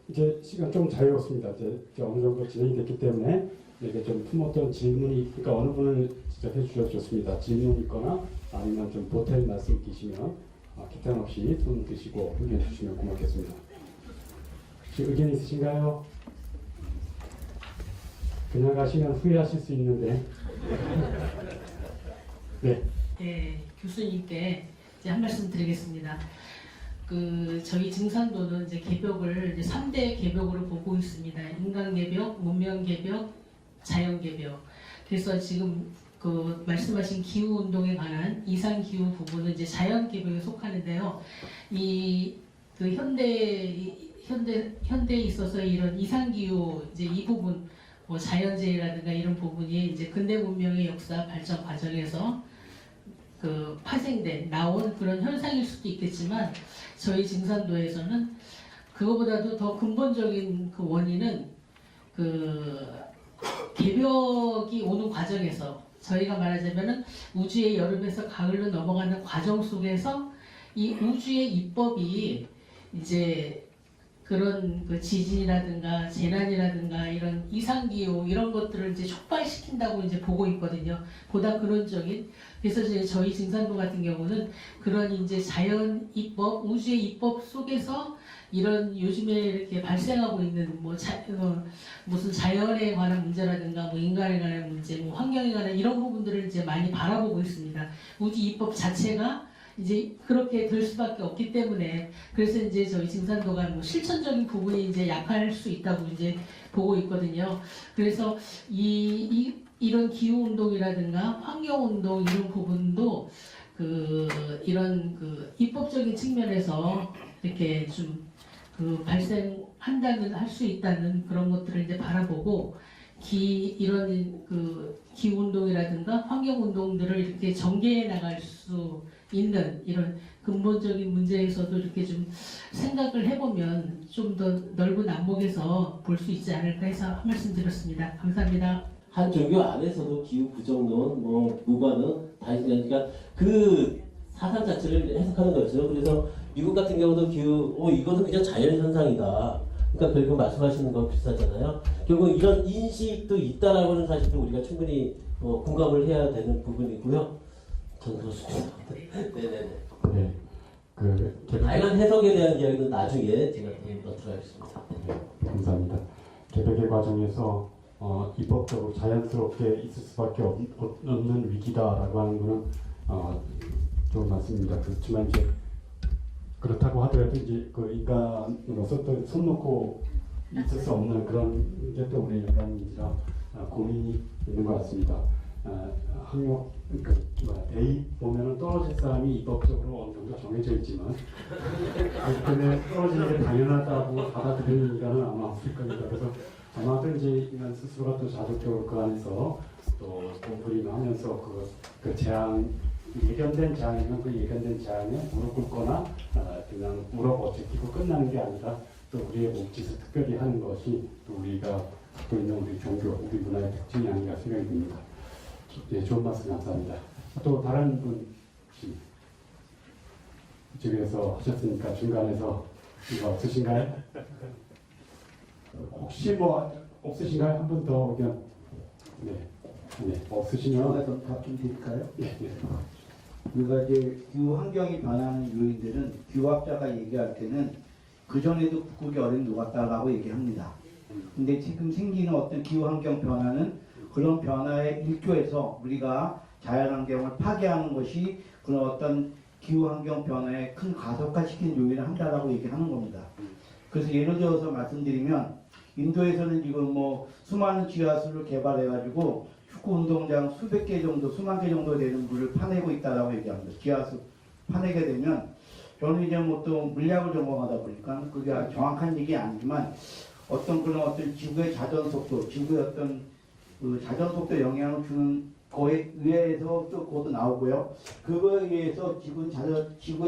이제 시간 좀 자유롭습니다. 이제 어느 정도 진행이 됐기 때문에 이렇게 좀 품었던 질문이, 그러니까 어느 분을 지적해 주셔도 좋습니다. 질문 있거나 아니면 좀 보탬 말씀 계시면 기탄 없이 손 드시고 의견 주시면 고맙겠습니다. 혹시 의견 있으신가요? 그냥 가시면 후회하실 수 있는데. 네. 네, 교수님께 이제 한 말씀 드리겠습니다. 저희 증산도는 이제 개벽을 이제 3대 개벽으로 보고 있습니다. 인간 개벽, 문명 개벽, 자연 개벽. 그래서 지금 말씀하신 기후 운동에 관한 이상 기후 부분은 이제 자연 개벽에 속하는데요. 현대에 있어서 이런 이상 기후 이제 이 부분 뭐 자연재해라든가 이런 부분이 이제 근대 문명의 역사 발전 과정에서 파생된 나온 그런 현상일 수도 있겠지만 저희 증산도에서는 그거보다도 더 근본적인 그 원인은 개벽이 오는 과정에서 저희가 말하자면은 우주의 여름에서 가을로 넘어가는 과정 속에서 이 우주의 입법이 이제 그런 지진이라든가 재난이라든가 이런 이상기후 이런 것들을 이제 촉발시킨다고 이제 보고 있거든요. 보다 근원적인. 그래서 이제 저희 증산도 같은 경우는 그런 이제 자연 입법, 우주의 입법 속에서 이런 요즘에 이렇게 발생하고 있는 무슨 자연에 관한 문제라든가 뭐 인간에 관한 문제, 뭐 환경에 관한 이런 부분들을 이제 많이 바라보고 있습니다. 우주 입법 자체가 이제 그렇게 될 수밖에 없기 때문에 그래서 이제 저희 증산도가 뭐 실천적인 부분이 이제 약할 수 있다고 이제 보고 있거든요. 그래서 이런 기후 운동이라든가 환경 운동 이런 부분도 이런 입법적인 측면에서 이렇게 좀 발생한다는 할 수 있다는 그런 것들을 이제 바라보고 이런 기후 운동이라든가 환경 운동들을 이렇게 전개해 나갈 수 있는 이런 근본적인 문제에서도 이렇게 좀 생각을 해보면 좀 더 넓은 안목에서 볼 수 있지 않을까 해서 한 말씀 드렸습니다. 감사합니다. 한 종교 안에서도 기후 부정론, 뭐 무관론 다 있으니까 그 사상 자체를 해석하는 거죠. 그래서 미국 같은 경우도 기후, 이거는 그냥 자연 현상이다. 그러니까 결국 말씀하시는 거 비슷하잖아요. 결국 이런 인식도 있다라고는 사실도 우리가 충분히 공감을 해야 되는 부분이고요. 저는 그렇습니다. 네네네. 네. 다양한 해석에 대한 이야기는 나중에 제가 넣도록 하겠습니다. 감사합니다. 개백의 과정에서 입법적으로 자연스럽게 있을 수밖에 없는 위기다라고 하는 것은 좋은 말씀입니다. 그렇지만 이제 그렇다고 하더라도 이제 인간으로서 또 손 놓고 있을 수 없는 그런 게 또 우리 인간인지라 고민이 있는 것 같습니다. 대입 보면은 떨어질 사람이 입법적으로 어느 정도 정해져 있지만 그 때문에 떨어지는 게 당연하다고 받아들이는 인간은 아마 없을 겁니다. 그래서 아마도 이제 인간 스스로가 또 자족적으로 그 안에서 또 공부를 하면서 그 재앙 예견된 재앙이면 그 예견된 재앙에 무릎 꿇거나 그냥 물어 제끼고 끝나는 게 아니라 또 우리의 몸짓을 특별히 하는 것이 또 우리가 갖고 있는 우리 종교, 우리 문화의 특징이 아닌가 생각이 듭니다. 네, 좋은 말씀 감사합니다. 또 다른 분 혹시 이쪽에서 하셨으니까 중간에서 이거 없으신가요? 혹시 뭐 없으신가요? 한 분 더 의견? 네, 없으시면 제가 좀 답 좀 드릴까요? 네. 우리가 이제 기후 환경이 변하는 요인들은 기후학자가 얘기할 때는 그 전에도 북극이 얼음이 녹았다라고 얘기합니다. 근데 지금 생기는 어떤 기후 환경 변화는 그런 변화의 일조에서 우리가 자연환경을 파괴하는 것이 그런 어떤 기후 환경 변화에 큰 가속화시키는 요인을 한다라고 얘기하는 겁니다. 그래서 예를 들어서 말씀드리면 인도에서는 지금 뭐 수많은 지하수를 개발해가지고 축구 운동장 수백 개 정도, 수만 개 정도 되는 물을 파내고 있다라고 얘기합니다. 지하수 파내게 되면 저는 이제 뭐 또 물리학을 전공하다 보니까 그게 정확한 얘기 아니지만 어떤 지구의 자전 속도, 지구의 어떤 그 자전 속도에 영향을 주는 거에 의해서 또 그것도 나오고요. 그거에 의해서 지구의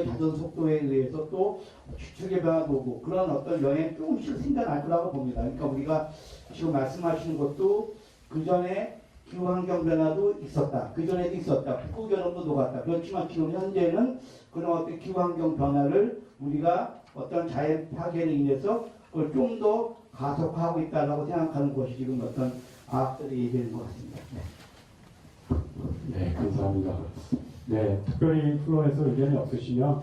자전 속도에 의해서 또 추측의 변화도 오고 그런 어떤 영향이 조금씩 생겨날 거라고 봅니다. 그러니까 우리가 지금 말씀하시는 것도 그 전에 기후 환경 변화도 있었다. 그 전에도 있었다. 북극 여름도 녹았다. 그렇지만 지금 현재는 그런 어떤 기후 환경 변화를 우리가 어떤 자연 파괴로 인해서 그걸 좀 더 가속화하고 있다고 생각하는 것이 지금 어떤 과학들이 얘기하는 것 같습니다. 네, 감사합니다. 네, 특별히 플로에서 의견이 없으시면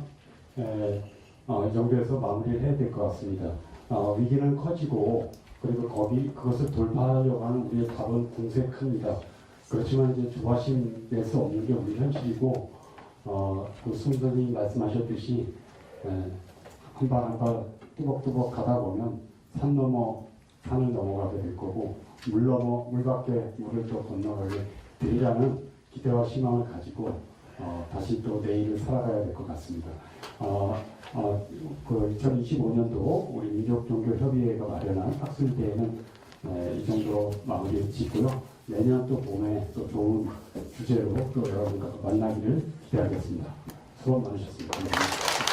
이 정도에서 마무리를 해야 될 것 같습니다. 위기는 커지고 그리고 그것을 돌파하려고 하는 우리의 답은 궁세 큽니다. 그렇지만 이제 조바심 낼 수 없는 게 우리 현실이고 그 선생님이 말씀하셨듯이 한 발 한 발 뚜벅뚜벅 가다 보면 산 넘어 산을 넘어가게 될 거고 물 밖에 물을 또 건너가게 되리라는 기대와 희망을 가지고 다시 또 내일을 살아가야 될 것 같습니다. 그 2025년도 우리 민족종교협의회가 마련한 학술대회는 이 정도로 마무리 짓고요. 내년 또 봄에 또 좋은 주제로 또 여러분과 만나기를 기대하겠습니다. 수고 많으셨습니다. 감사합니다.